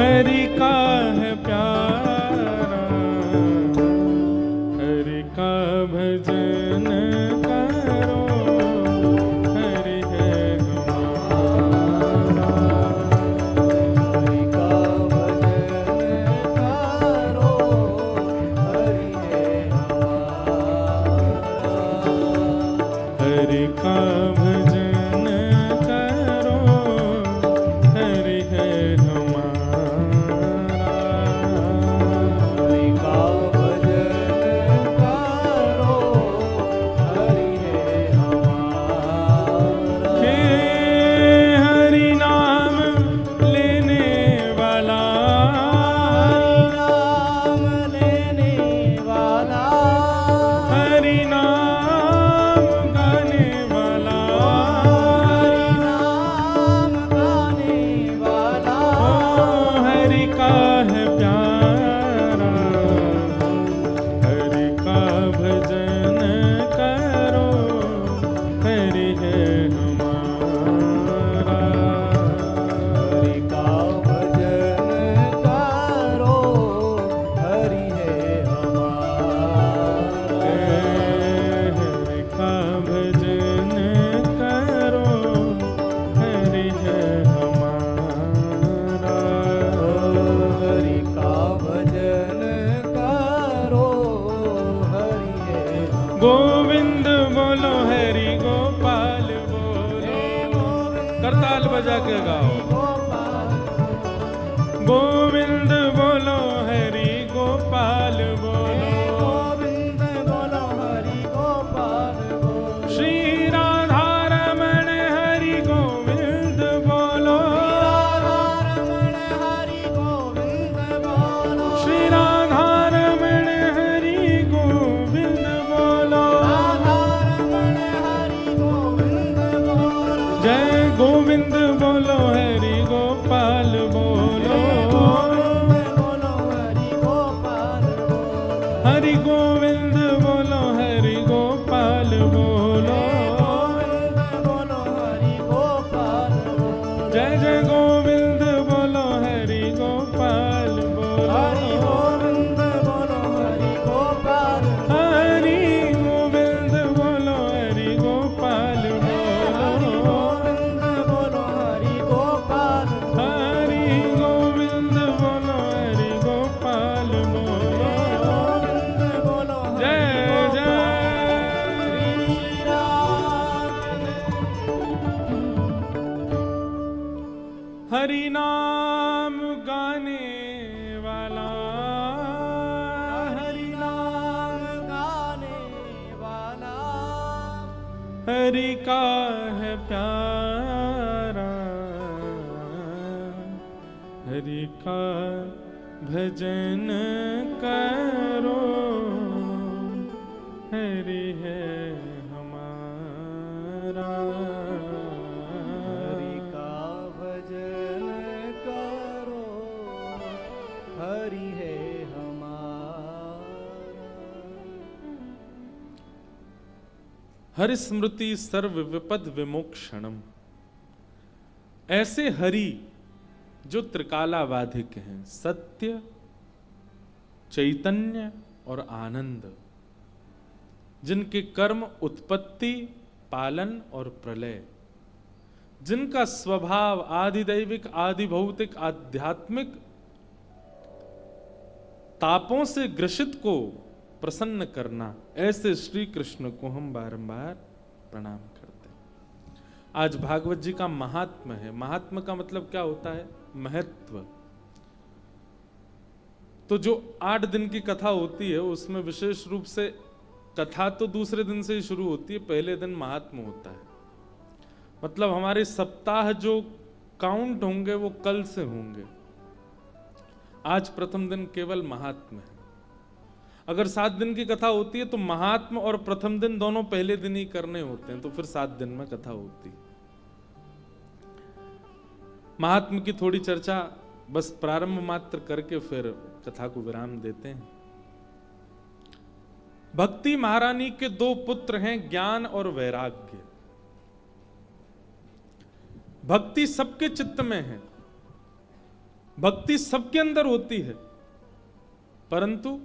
हरि का है प्यारा, हरि का भजन करो, हरि है हमारा। हरि का भजन करो, हरि है हमारा। हरि का भजन करो, हरि है हमारा। हरि का भजन करो, हरि है हमारा। हे हरि नाम लेने वाला, नाम लेने वाला, हरि नाम गाने वाला, हरि नाम गाने वाला। ओ हरि का है प्यारा, हरि का भजन करो, हरि है हमारा। हरि का भजन करो, हरि है हमारा। हरि का भजन करो, हरि है हमारा। हरि का भजन करो, हरि है हमारा। गोविंद बोलो, हरि गोपाल बोलो, करताल बजा के गाओ। गोविंद बोलो, हरि गोपाल बोलो, गोविंद बोलो, हरि गोपाल बोलो। श्री राधा रमण हरि गोविंद बोलो, रमण हरि गोविंद बोलो। श्री राधा रमण हरि गोविंद बोलो। रमण हरि गोविंद बोलो। जय गोविंद बोलो, हरि गोपाल बोलो, गोविंद बोलो, हरि गोपाल बोलो। हरि गोविंद बोलो, हरि गोपाल बोलो। गोविंद बोलो, हरि गोपाल बोलो। जय जय गोविंद बोलो, हरि गोपाल बोलो। हरि गोविंद बोलो, हरि गोपाल बोलो। हरि गोविंद बोलो, हरि गोपाल हरि बोलो। गोविंद बोलो, हरि गोपाल बोलो। हरि गोविंद बोलो, हरि गोपाल बोलो। गोविंद बोलो, जय जय श्री राम। हरि नाम गाने वाला, हरि नाम गाने वाला, हरि का है प्यारा, हरि का भजन करो, हरि है हमारा। हरि का भजन करो, हरि है हमारा। हरि स्मृति सर्व विपद विमोक्षणम। ऐसे हरि जो त्रिकालाबाधिक हैं, सत्य, चैतन्य और आनंद, जिनके कर्म उत्पत्ति, पालन और प्रलय, जिनका स्वभाव आदिदैविक, आदि भौतिक, आध्यात्मिक तापों से ग्रसित को प्रसन्न करना, ऐसे श्री कृष्ण को हम बारंबार प्रणाम करते हैं। आज भागवत जी का महात्म है। महात्म का मतलब क्या होता है? महत्व। तो जो 8 दिन की कथा होती है उसमें विशेष रूप से कथा तो दूसरे दिन से ही शुरू होती है, पहले दिन महात्म होता है। मतलब हमारे सप्ताह जो काउंट होंगे वो कल से होंगे। आज प्रथम दिन केवल महात्म है। अगर 7 दिन की कथा होती है तो महात्म और प्रथम दिन दोनों पहले दिन ही करने होते हैं, तो फिर 7 दिन में कथा होती है। महात्म की थोड़ी चर्चा बस प्रारंभ मात्र करके फिर कथा को विराम देते हैं। भक्ति महारानी के 2 पुत्र हैं, ज्ञान और वैराग्य। भक्ति सबके चित्त में है, भक्ति सबके अंदर होती है, परंतु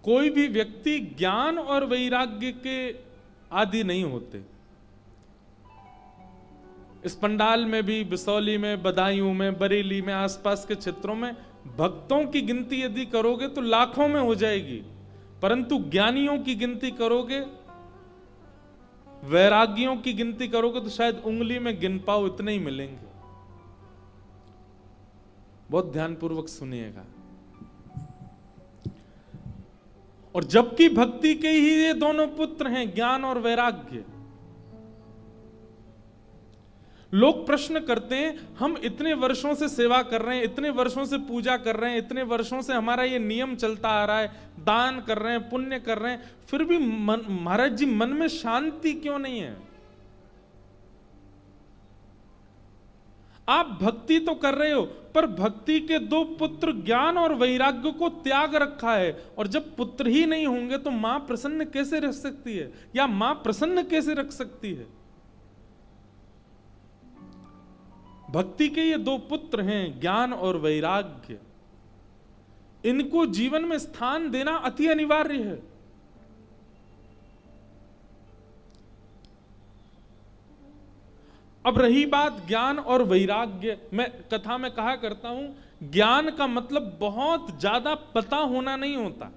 कोई भी व्यक्ति ज्ञान और वैराग्य के आदि नहीं होते। इस पंडाल में भी, बिसौली में, बदायूं में, बरेली में, आसपास के क्षेत्रों में भक्तों की गिनती यदि करोगे तो लाखों में हो जाएगी, परंतु ज्ञानियों की गिनती करोगे, वैरागियों की गिनती करोगे तो शायद उंगली में गिन पाओ, इतने ही मिलेंगे। बहुत ध्यानपूर्वक सुनिएगा। और जबकि भक्ति के ही ये दोनों पुत्र हैं, ज्ञान और वैराग्य। लोग प्रश्न करते हैं, हम इतने वर्षों से सेवा कर रहे हैं, इतने वर्षों से पूजा कर रहे हैं, इतने वर्षों से हमारा ये नियम चलता आ रहा है, दान कर रहे हैं, पुण्य कर रहे हैं, फिर भी महाराज जी मन में शांति क्यों नहीं है? आप भक्ति तो कर रहे हो, पर भक्ति के दो पुत्र ज्ञान और वैराग्य को त्याग रखा है। और जब पुत्र ही नहीं होंगे तो मां प्रसन्न कैसे रह सकती है, या मां प्रसन्न कैसे रख सकती है? भक्ति के ये दो पुत्र हैं, ज्ञान और वैराग्य, इनको जीवन में स्थान देना अति अनिवार्य है। अब रही बात ज्ञान और वैराग्य, मैं कथा में कहा करता हूं, ज्ञान का मतलब बहुत ज्यादा पता होना नहीं होता।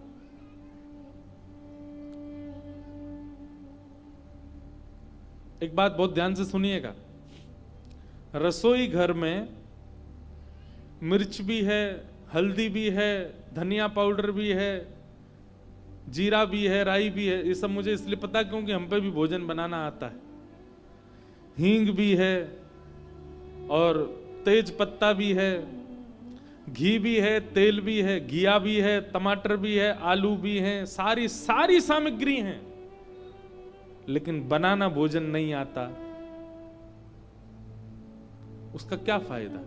एक बात बहुत ध्यान से सुनिएगा, रसोई घर में मिर्च भी है, हल्दी भी है, धनिया पाउडर भी है, जीरा भी है, राई भी है। ये सब मुझे इसलिए पता क्योंकि हम पे भी भोजन बनाना आता है। हींग भी है और तेज पत्ता भी है, घी भी है, तेल भी है, घिया भी है, टमाटर भी है, आलू भी है, सारी सामग्री हैं, लेकिन बनाना भोजन नहीं आता। उसका क्या फायदा?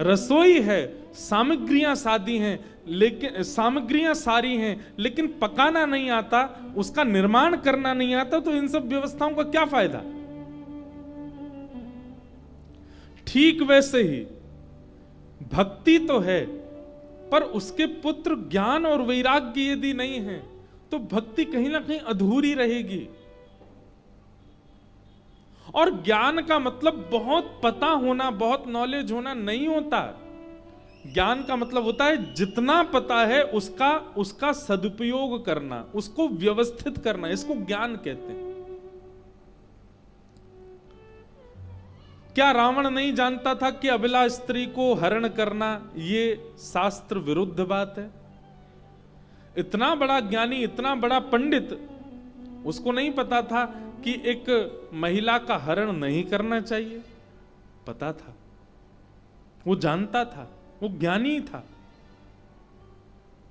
रसोई है, सामग्रियां सादी हैं, लेकिन सामग्रियां सारी हैं, लेकिन पकाना नहीं आता, उसका निर्माण करना नहीं आता, तो इन सब व्यवस्थाओं का क्या फायदा? ठीक वैसे ही भक्ति तो है, पर उसके पुत्र ज्ञान और वैराग्य यदि नहीं है तो भक्ति कहीं ना कहीं अधूरी रहेगी। और ज्ञान का मतलब बहुत पता होना, बहुत नॉलेज होना नहीं होता। ज्ञान का मतलब होता है जितना पता है उसका सदुपयोग करना, उसको व्यवस्थित करना, इसको ज्ञान कहते हैं। क्या रावण नहीं जानता था कि अबला स्त्री को हरण करना ये शास्त्र विरुद्ध बात है? इतना बड़ा ज्ञानी, इतना बड़ा पंडित, उसको नहीं पता था कि एक महिला का हरण नहीं करना चाहिए? पता था, वो जानता था, वो ज्ञानी था।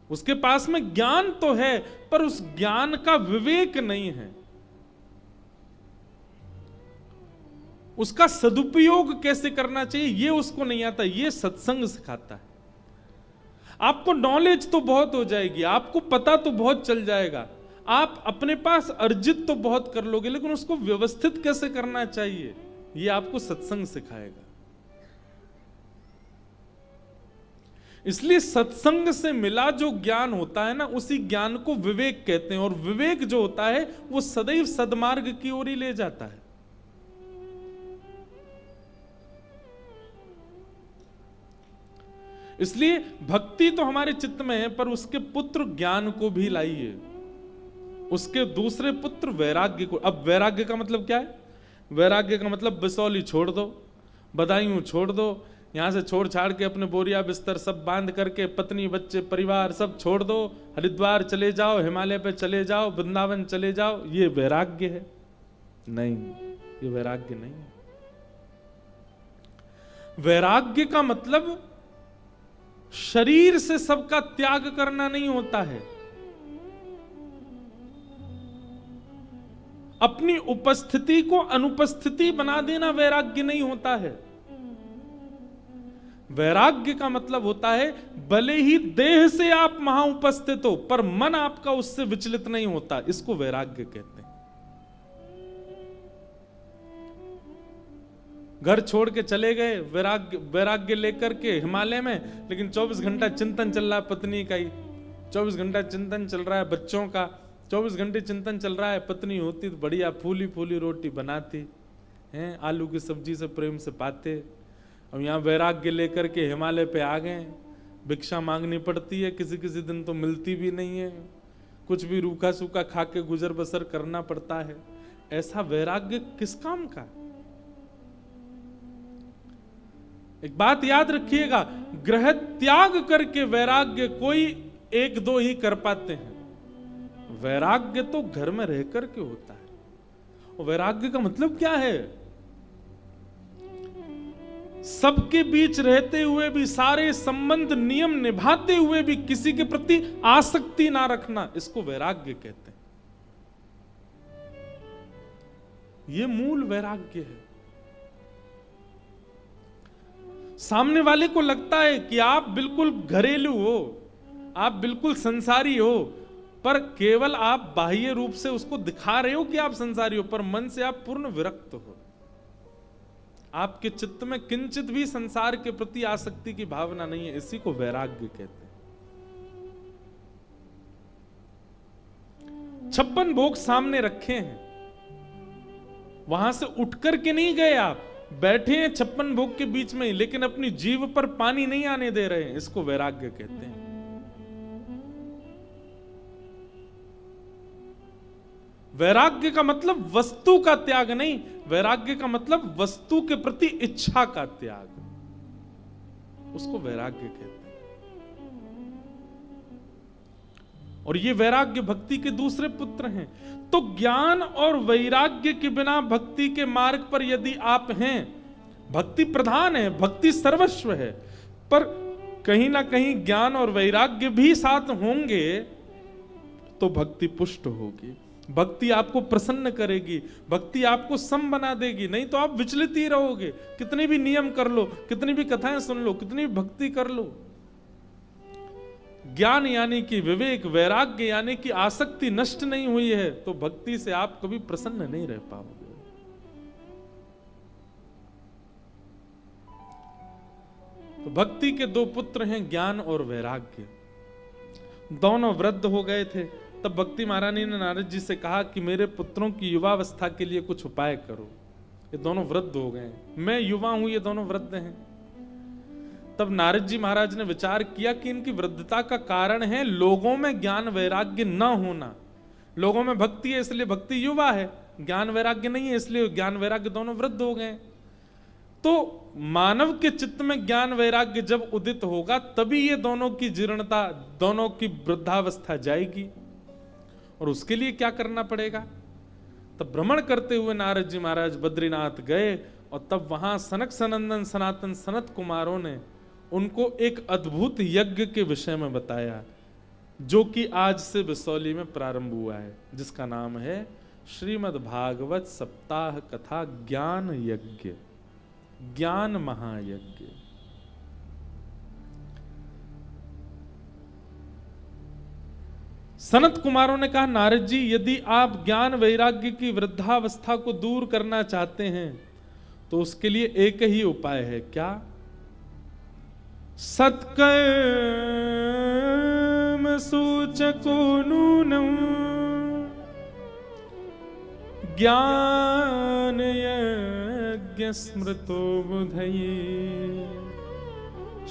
उसके पास में ज्ञान तो है, पर उस ज्ञान का विवेक नहीं है। उसका सदुपयोग कैसे करना चाहिए ये उसको नहीं आता। ये सत्संग सिखाता है। आपको नॉलेज तो बहुत हो जाएगी, आपको पता तो बहुत चल जाएगा, आप अपने पास अर्जित तो बहुत कर लोगे, लेकिन उसको व्यवस्थित कैसे करना चाहिए ये आपको सत्संग सिखाएगा। इसलिए सत्संग से मिला जो ज्ञान होता है ना, उसी ज्ञान को विवेक कहते हैं। और विवेक जो होता है वो सदैव सद्मार्ग की ओर ही ले जाता है। इसलिए भक्ति तो हमारे चित्त में है, पर उसके पुत्र ज्ञान को भी लाइए, उसके दूसरे पुत्र वैराग्य को। अब वैराग्य का मतलब क्या है? वैराग्य का मतलब बिसौली छोड़ दो, बदायूं छोड़ दो, यहां से छोड़ छाड़ के अपने बोरिया बिस्तर सब बांध करके पत्नी बच्चे परिवार सब छोड़ दो, हरिद्वार चले जाओ, हिमालय पे चले जाओ, वृंदावन चले जाओ, ये वैराग्य है? नहीं, ये वैराग्य नहीं है। वैराग्य का मतलब शरीर से सबका त्याग करना नहीं होता है। अपनी उपस्थिति को अनुपस्थिति बना देना वैराग्य नहीं होता है। वैराग्य का मतलब होता है भले ही देह से आप वहां उपस्थित हो, पर मन आपका उससे विचलित नहीं होता, इसको वैराग्य कहते हैं। घर छोड़ के चले गए वैराग्य लेकर के हिमालय में, लेकिन 24 घंटा चिंतन चल रहा है पत्नी का ही, 24 घंटा चिंतन चल रहा है बच्चों का, 24 घंटे चिंतन चल रहा है। पत्नी होती तो बढ़िया फूली फूली रोटी बनाती हैं, आलू की सब्जी से प्रेम से पाते। अब यहाँ वैराग्य लेकर के हिमालय पे आ गए, भिक्षा मांगनी पड़ती है, किसी किसी दिन तो मिलती भी नहीं है, कुछ भी रूखा सूखा खा के गुजर बसर करना पड़ता है। ऐसा वैराग्य किस काम का? एक बात याद रखिएगा, ग्रह त्याग करके वैराग्य कोई एक दो ही कर पाते हैं। वैराग्य तो घर में रह करके होता है। और वैराग्य का मतलब क्या है? सबके बीच रहते हुए भी, सारे संबंध नियम निभाते हुए भी किसी के प्रति आसक्ति ना रखना, इसको वैराग्य कहते हैं। यह मूल वैराग्य है। सामने वाले को लगता है कि आप बिल्कुल घरेलू हो, आप बिल्कुल संसारी हो, पर केवल आप बाह्य रूप से उसको दिखा रहे हो कि आप संसारी हो, पर मन से आप पूर्ण विरक्त हो। आपके चित्त में किंचित भी संसार के प्रति आसक्ति की भावना नहीं है। इसी को वैराग्य कहते हैं। 56 भोग सामने रखे हैं, वहां से उठ करके नहीं गए आप, बैठे हैं 56 भोग के बीच में ही, लेकिन अपनी जीभ पर पानी नहीं आने दे रहे हैं। इसको वैराग्य कहते हैं। वैराग्य का मतलब वस्तु का त्याग नहीं, वैराग्य का मतलब वस्तु के प्रति इच्छा का त्याग, उसको वैराग्य कहते हैं। और ये वैराग्य भक्ति के दूसरे पुत्र हैं। तो ज्ञान और वैराग्य के बिना भक्ति के मार्ग पर यदि आप हैं, भक्ति प्रधान है, भक्ति सर्वस्व है, पर कहीं ना कहीं ज्ञान और वैराग्य भी साथ होंगे तो भक्ति पुष्ट होगी, भक्ति आपको प्रसन्न करेगी, भक्ति आपको सम बना देगी। नहीं तो आप विचलित ही रहोगे। कितने भी नियम कर लो, कितनी भी कथाएं सुन लो, कितनी भी भक्ति कर लो, ज्ञान यानी कि विवेक, वैराग्य यानी कि आसक्ति नष्ट नहीं हुई है, तो भक्ति से आप कभी प्रसन्न नहीं रह पाओगे। तो भक्ति के दो पुत्र हैं, ज्ञान और वैराग्य। दोनों वृद्ध हो गए थे। तब भक्ति महारानी ने नारद जी से कहा कि मेरे पुत्रों की युवावस्था के लिए कुछ उपाय करो। ये दोनों वृद्ध हो गए, मैं युवा हूं, ये दोनों वृद्ध हैं। तब नारद जी महाराज ने विचार किया कि इनकी वृद्धता का कारण है लोगों में ज्ञान वैराग्य न होना। लोगों में भक्ति है इसलिए भक्ति युवा है, ज्ञान वैराग्य नहीं है इसलिए ज्ञान वैराग्य दोनों वृद्ध हो गए। तो मानव के चित्त में ज्ञान वैराग्य जब उदित होगा तभी ये दोनों की जीर्णता, दोनों की वृद्धावस्था जाएगी। और उसके लिए क्या करना पड़ेगा? तब भ्रमण करते हुए नारद जी महाराज बद्रीनाथ गए और तब वहां सनक सनंदन सनातन सनत कुमारों ने उनको एक अद्भुत यज्ञ के विषय में बताया, जो कि आज से बिसौली में प्रारंभ हुआ है, जिसका नाम है श्रीमद् भागवत सप्ताह कथा ज्ञान यज्ञ, ज्ञान महायज्ञ। सनत कुमारों ने कहा, नारद जी यदि आप ज्ञान वैराग्य की वृद्धावस्था को दूर करना चाहते हैं तो उसके लिए एक ही उपाय है। क्या? सत्कर्म सूचको नूनम ज्ञान यज्ञ स्मृतो बुधये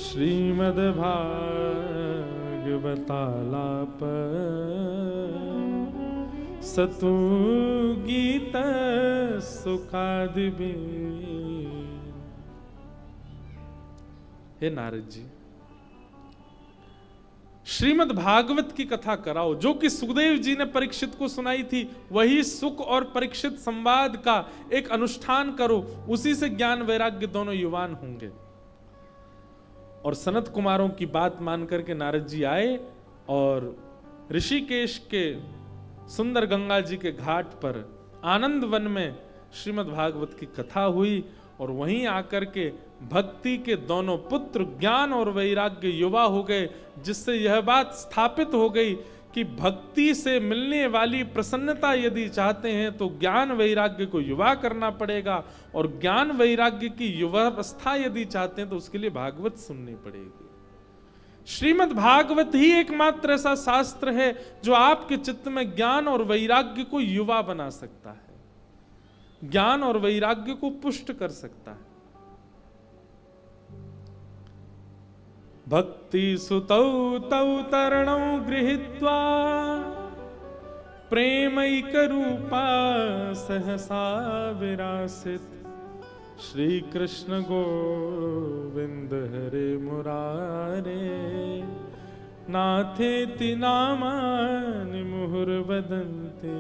श्रीमद् भागवतालाप सतु गीत सुखादिबे। हे नारद जी, श्रीमद् भागवत की कथा कराओ, जो कि सुखदेव जी ने परीक्षित को सुनाई थी। वही सुख और परीक्षित संवाद का एक अनुष्ठान करो, उसी से ज्ञान वैराग्य दोनों युवान होंगे। और सनत कुमारों की बात मान करके नारद जी आए और ऋषिकेश के सुंदर गंगा जी के घाट पर आनंद वन में श्रीमद् भागवत की कथा हुई। और वहीं आकर के भक्ति के दोनों पुत्र ज्ञान और वैराग्य युवा हो गए, जिससे यह बात स्थापित हो गई कि भक्ति से मिलने वाली प्रसन्नता यदि चाहते हैं तो ज्ञान वैराग्य को युवा करना पड़ेगा, और ज्ञान वैराग्य की युवावस्था यदि चाहते हैं तो उसके लिए भागवत सुननी पड़ेगी। श्रीमद् भागवत ही एकमात्र ऐसा शास्त्र है जो आपके चित्त में ज्ञान और वैराग्य को युवा बना सकता है, ज्ञान और वैराग्य को पुष्ट कर सकता है। भक्ति सुतौ तौ तरणौ गृहीत्वा प्रेमैक रूपा सहसा विरासित, श्री कृष्ण गोविंद हरे मुरारे, नाथेति नामानि मुहुर्वदन्ति।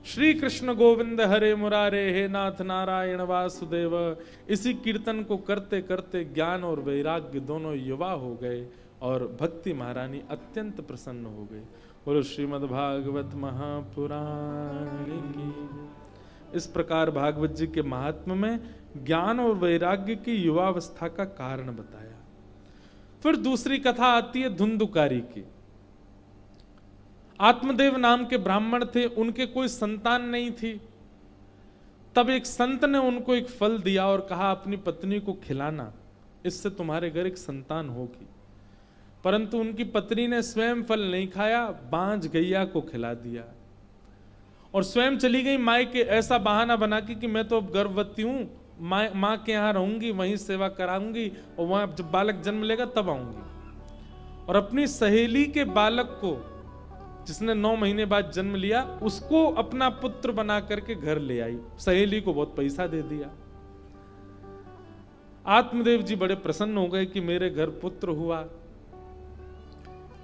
श्री कृष्ण गोविंद हरे मुरारे, हे नाथ नारायण वासुदेव। इसी कीर्तन को करते करते ज्ञान और वैराग्य दोनों युवा हो गए और भक्ति महारानी अत्यंत प्रसन्न हो गई। बोलो श्रीमद् भागवत महापुराण की। इस प्रकार भागवत जी के महात्म्य में ज्ञान और वैराग्य की युवावस्था का कारण बताया। फिर दूसरी कथा आती है धुंधुकारी की। आत्मदेव नाम के ब्राह्मण थे, उनके कोई संतान नहीं थी। तब एक संत ने उनको एक फल दिया और कहा अपनी पत्नी को खिलाना, इससे तुम्हारे घर एक संतान होगी। परंतु उनकी पत्नी ने स्वयं फल नहीं खाया, बांझ गैया को खिला दिया और स्वयं चली गई मायके, ऐसा बहाना बना कि मैं तो अब गर्भवती हूं, माँ के यहाँ रहूंगी, वहीं सेवा कराऊंगी और वहां जब बालक जन्म लेगा तब आऊंगी। और अपनी सहेली के बालक को, जिसने 9 महीने बाद जन्म लिया, उसको अपना पुत्र बना करके घर ले आई। सहेली को बहुत पैसा दे दिया। आत्मदेव जी बड़े प्रसन्न हो गए कि मेरे घर पुत्र हुआ।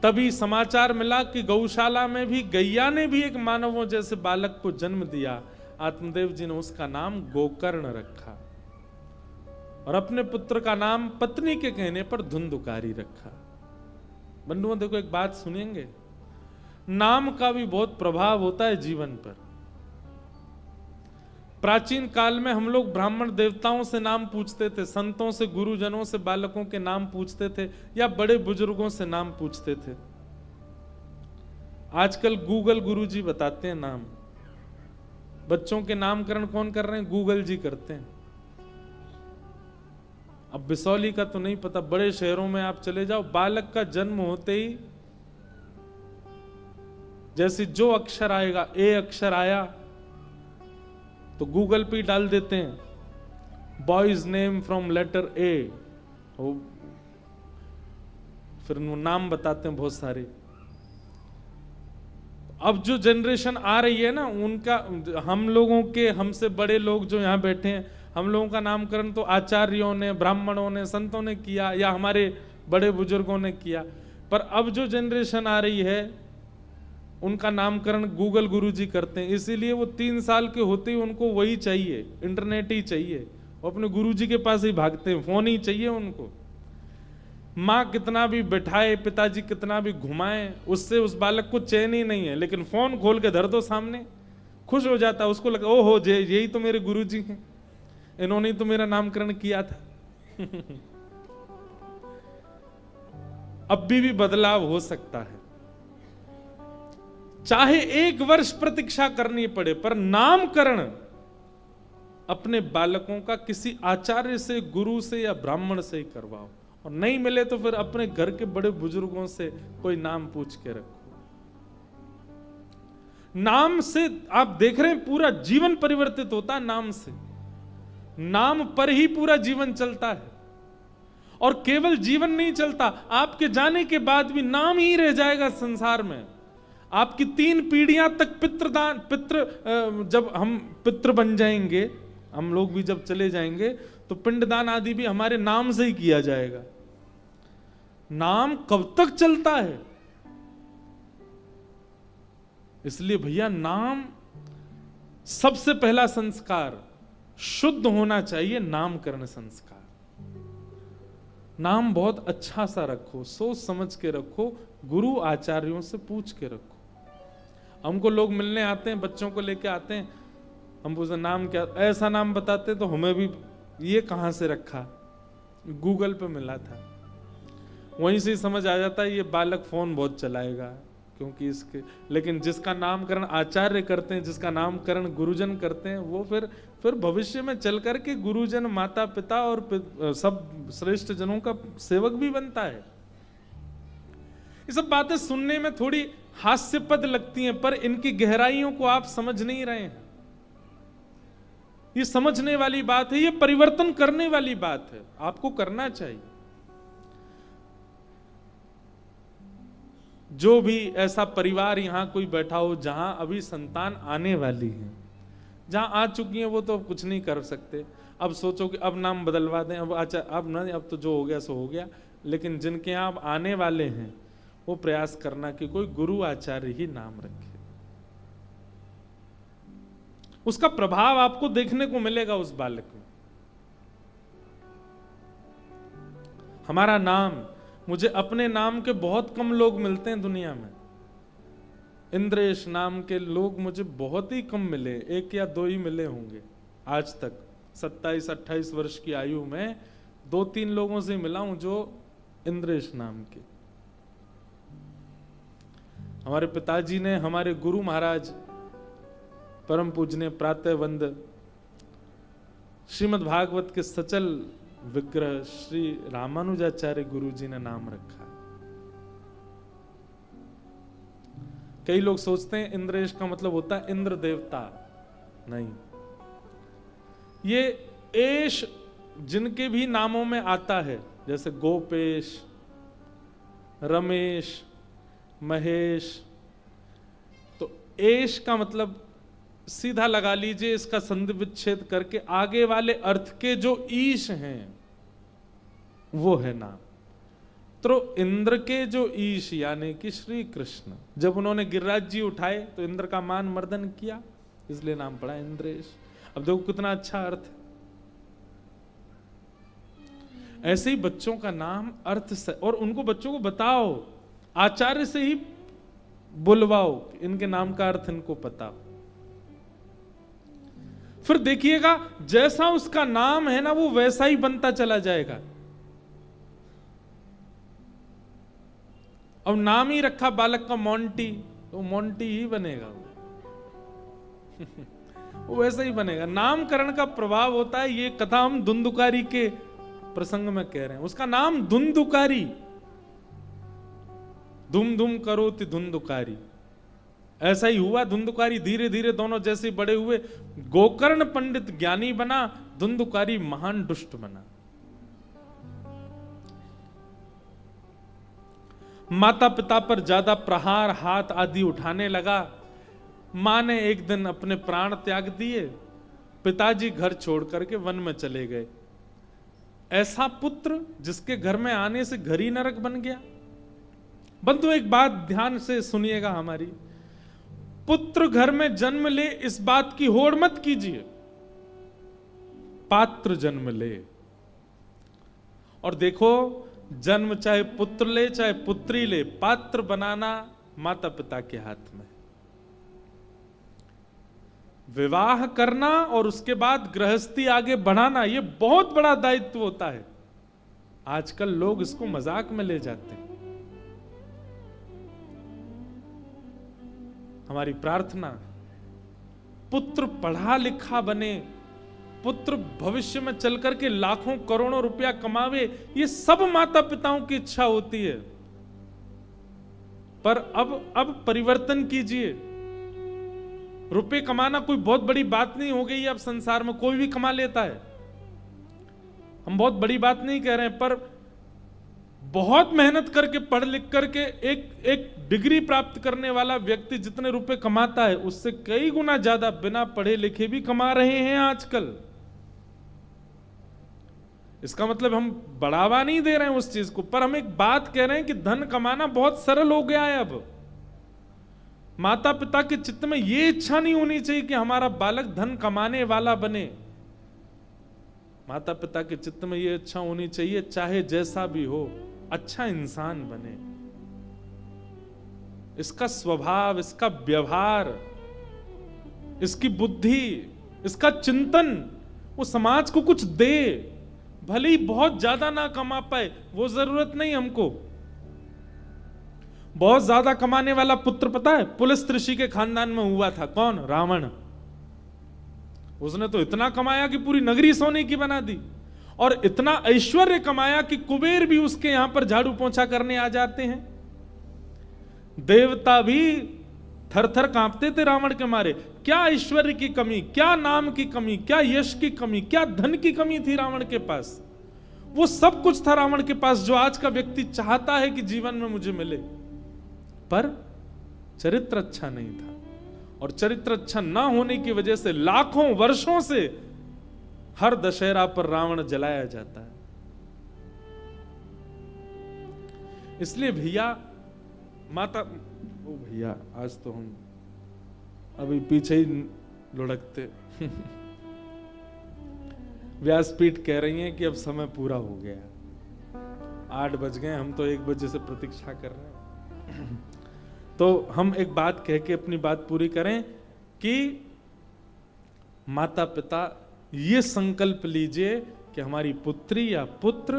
तभी समाचार मिला कि गौशाला में भी गैया ने भी एक मानवों जैसे बालक को जन्म दिया। आत्मदेव जी ने उसका नाम गोकर्ण रखा और अपने पुत्र का नाम पत्नी के कहने पर धुंधुकारी रखा। बंधुओं देखो, एक बात सुनेंगे, नाम का भी बहुत प्रभाव होता है जीवन पर। प्राचीन काल में हम लोग ब्राह्मण देवताओं से नाम पूछते थे, संतों से, गुरुजनों से बालकों के नाम पूछते थे, या बड़े बुजुर्गों से नाम पूछते थे। आजकल गूगल गुरुजी बताते हैं नाम। बच्चों के नामकरण कौन कर रहे हैं? गूगल जी करते हैं। अब बिसौली का तो नहीं पता, बड़े शहरों में आप चले जाओ, बालक का जन्म होते ही जैसे जो अक्षर आएगा, ए अक्षर आया तो गूगल पे डाल देते हैं boys name from letter A, फिर नाम बताते हैं बहुत सारे। अब जो जनरेशन आ रही है ना, उनका, हम लोगों के, हमसे बड़े लोग जो यहाँ बैठे हैं, हम लोगों का नामकरण तो आचार्यों ने, ब्राह्मणों ने, संतों ने किया, या हमारे बड़े बुजुर्गों ने किया। पर अब जो जनरेशन आ रही है उनका नामकरण गूगल गुरुजी करते हैं। इसीलिए वो 3 साल के होते ही उनको वही चाहिए, इंटरनेट ही चाहिए, वो अपने गुरुजी के पास ही भागते हैं, फोन ही चाहिए उनको। माँ कितना भी बैठाए, पिताजी कितना भी घुमाए, उससे उस बालक को चैन ही नहीं है। लेकिन फोन खोल के धर दो सामने, खुश हो जाता है, उसको लगा ओहो यही तो मेरे गुरुजी हैं, इन्होंने तो मेरा नामकरण किया था। अब भी बदलाव हो सकता है, चाहे 1 वर्ष प्रतीक्षा करनी पड़े, पर नामकरण अपने बालकों का किसी आचार्य से, गुरु से या ब्राह्मण से ही करवाओ, और नहीं मिले तो फिर अपने घर के बड़े बुजुर्गों से कोई नाम पूछ के रखो। नाम से आप देख रहे हैं पूरा जीवन परिवर्तित होता है। नाम से, नाम पर ही पूरा जीवन चलता है। और केवल जीवन नहीं चलता, आपके जाने के बाद भी नाम ही रह जाएगा संसार में। आपकी 3 पीढ़ियां तक जब हम पितृ बन जाएंगे, हम लोग भी जब चले जाएंगे, तो पिंडदान आदि भी हमारे नाम से ही किया जाएगा। नाम कब तक चलता है? इसलिए भैया, नाम सबसे पहला संस्कार शुद्ध होना चाहिए, नामकरण संस्कार। नाम बहुत अच्छा सा रखो, सोच समझ के रखो, गुरु आचार्यों से पूछ के रखो। हमको लोग मिलने आते हैं, बच्चों को लेके आते हैं, हम पूछते नाम क्या, ऐसा नाम बताते तो हमें भी, ये कहां से रखा, गूगल पे मिला था। वहीं से ही समझ आ जाता है ये बालक फोन बहुत चलाएगा, क्योंकि इसके, लेकिन जिसका नामकरण आचार्य करते हैं, जिसका नामकरण गुरुजन करते हैं, वो फिर भविष्य में चल करके गुरुजन, माता पिता और सब श्रेष्ठ जनों का सेवक भी बनता है। ये सब बातें सुनने में थोड़ी हास्यपद लगती हैं, पर इनकी गहराइयों को आप समझ नहीं रहे हैं। ये समझने वाली बात है, ये परिवर्तन करने वाली बात है, आपको करना चाहिए। जो भी ऐसा परिवार यहां कोई बैठा हो जहां अभी संतान आने वाली है, जहां आ चुकी है वो तो कुछ नहीं कर सकते, अब सोचो कि अब नाम बदलवा दें, अब अच्छा अब ना, अब तो जो हो गया सो हो गया। लेकिन जिनके यहां अब आने वाले हैं वो प्रयास करना कि कोई गुरु आचार्य ही नाम रखे। उसका प्रभाव आपको देखने को मिलेगा उस बालक में। हमारा नाम, मुझे अपने नाम के बहुत कम लोग मिलते हैं दुनिया में। इंद्रेश नाम के लोग मुझे बहुत ही कम मिले, 1 या 2 ही मिले होंगे आज तक। 27-28 वर्ष की आयु में 2-3 लोगों से मिला हूं जो इंद्रेश नाम के। हमारे पिताजी ने, हमारे गुरु महाराज परम पूजनीय प्रातः वंद श्रीमद् भागवत के सचल विग्रह श्री रामानुजाचार्य गुरु जी ने नाम रखा। कई लोग सोचते हैं इंद्रेश का मतलब होता है इंद्र देवता, नहीं। ये एश जिनके भी नामों में आता है, जैसे गोपेश, रमेश, महेश, तो एश का मतलब सीधा लगा लीजिए, इसका संधि विच्छेद करके आगे वाले अर्थ के जो ईश हैं वो है नाम। तो इंद्र के जो ईश यानी कि श्री कृष्ण, जब उन्होंने गिरिराज जी उठाए तो इंद्र का मान मर्दन किया, इसलिए नाम पड़ा इंद्रेश। अब देखो कितना अच्छा अर्थ है। ऐसे ही बच्चों का नाम अर्थ से, और उनको बच्चों को बताओ, आचार्य से ही बुलवाओ, इनके नाम का अर्थ इनको पता हो। फिर देखिएगा जैसा उसका नाम है ना वो वैसा ही बनता चला जाएगा। अब नाम ही रखा बालक का मोंटी, तो मोंटी ही बनेगा वो वैसा ही बनेगा। नामकरण का प्रभाव होता है। ये कथा हम धुंधुकारी के प्रसंग में कह रहे हैं। उसका नाम धुंधुकारी, धुम धुम करोति धुंधुकारी, ऐसा ही हुआ। धुंधुकारी धीरे धीरे दोनों जैसे बड़े हुए। गोकर्ण पंडित ज्ञानी बना, धुंधुकारी महान दुष्ट बना। माता पिता पर ज्यादा प्रहार, हाथ आदि उठाने लगा। मां ने एक दिन अपने प्राण त्याग दिए। पिताजी घर छोड़ करके वन में चले गए। ऐसा पुत्र जिसके घर में आने से घर ही नरक बन गया। बंधु एक बात ध्यान से सुनिएगा हमारी, पुत्र घर में जन्म ले इस बात की होड़ मत कीजिए। पात्र जन्म ले, और देखो जन्म चाहे पुत्र ले चाहे पुत्री ले, पात्र बनाना माता पिता के हाथ में। विवाह करना और उसके बाद गृहस्थी आगे बढ़ाना, यह बहुत बड़ा दायित्व होता है। आजकल लोग इसको मजाक में ले जाते हैं। हमारी प्रार्थना पुत्र पढ़ा लिखा बने, पुत्र भविष्य में चल करके लाखों करोड़ों रुपया कमावे, ये सब माता पिताओं की इच्छा होती है। पर अब परिवर्तन कीजिए। रुपए कमाना कोई बहुत बड़ी बात नहीं हो गई। अब संसार में कोई भी कमा लेता है। हम बहुत बड़ी बात नहीं कह रहे हैं, पर बहुत मेहनत करके पढ़ लिख करके एक डिग्री प्राप्त करने वाला व्यक्ति जितने रुपए कमाता है उससे कई गुना ज्यादा बिना पढ़े लिखे भी कमा रहे हैं आजकल। इसका मतलब हम बढ़ावा नहीं दे रहे हैं उस चीज को, पर हम एक बात कह रहे हैं कि धन कमाना बहुत सरल हो गया है। अब माता पिता के चित्त में यह इच्छा नहीं होनी चाहिए कि हमारा बालक धन कमाने वाला बने। माता पिता के चित्त में यह इच्छा होनी चाहिए चाहे जैसा भी हो अच्छा इंसान बने। इसका स्वभाव, इसका व्यवहार, इसकी बुद्धि, इसका चिंतन वो समाज को कुछ दे। भले ही बहुत ज्यादा ना कमा पाए, वो जरूरत नहीं हमको, बहुत ज्यादा कमाने वाला पुत्र पता है पुलस्त ऋषि के खानदान में हुआ था, कौन? रावण। उसने तो इतना कमाया कि पूरी नगरी सोने की बना दी, और इतना ऐश्वर्य कमाया कि कुबेर भी उसके यहां पर झाड़ू पोंछा करने आ जाते हैं। देवता भी थर थर कांपते थे रावण के मारे। क्या ऐश्वर्य की कमी, क्या नाम की कमी, क्या यश की कमी, क्या धन की कमी थी रावण के पास। वो सब कुछ था रावण के पास जो आज का व्यक्ति चाहता है कि जीवन में मुझे मिले, पर चरित्र अच्छा नहीं था। और चरित्र अच्छा ना होने की वजह से लाखों वर्षों से हर दशहरा पर रावण जलाया जाता है। इसलिए भैया माता, ओ भैया आज तो हम अभी पीछे ही लुढ़कते। व्यासपीठ कह रही हैं कि अब समय पूरा हो गया, 8 बज गए, हम तो 1 बजे से प्रतीक्षा कर रहे हैं। तो हम एक बात कह के अपनी बात पूरी करें कि माता पिता ये संकल्प लीजिए कि हमारी पुत्री या पुत्र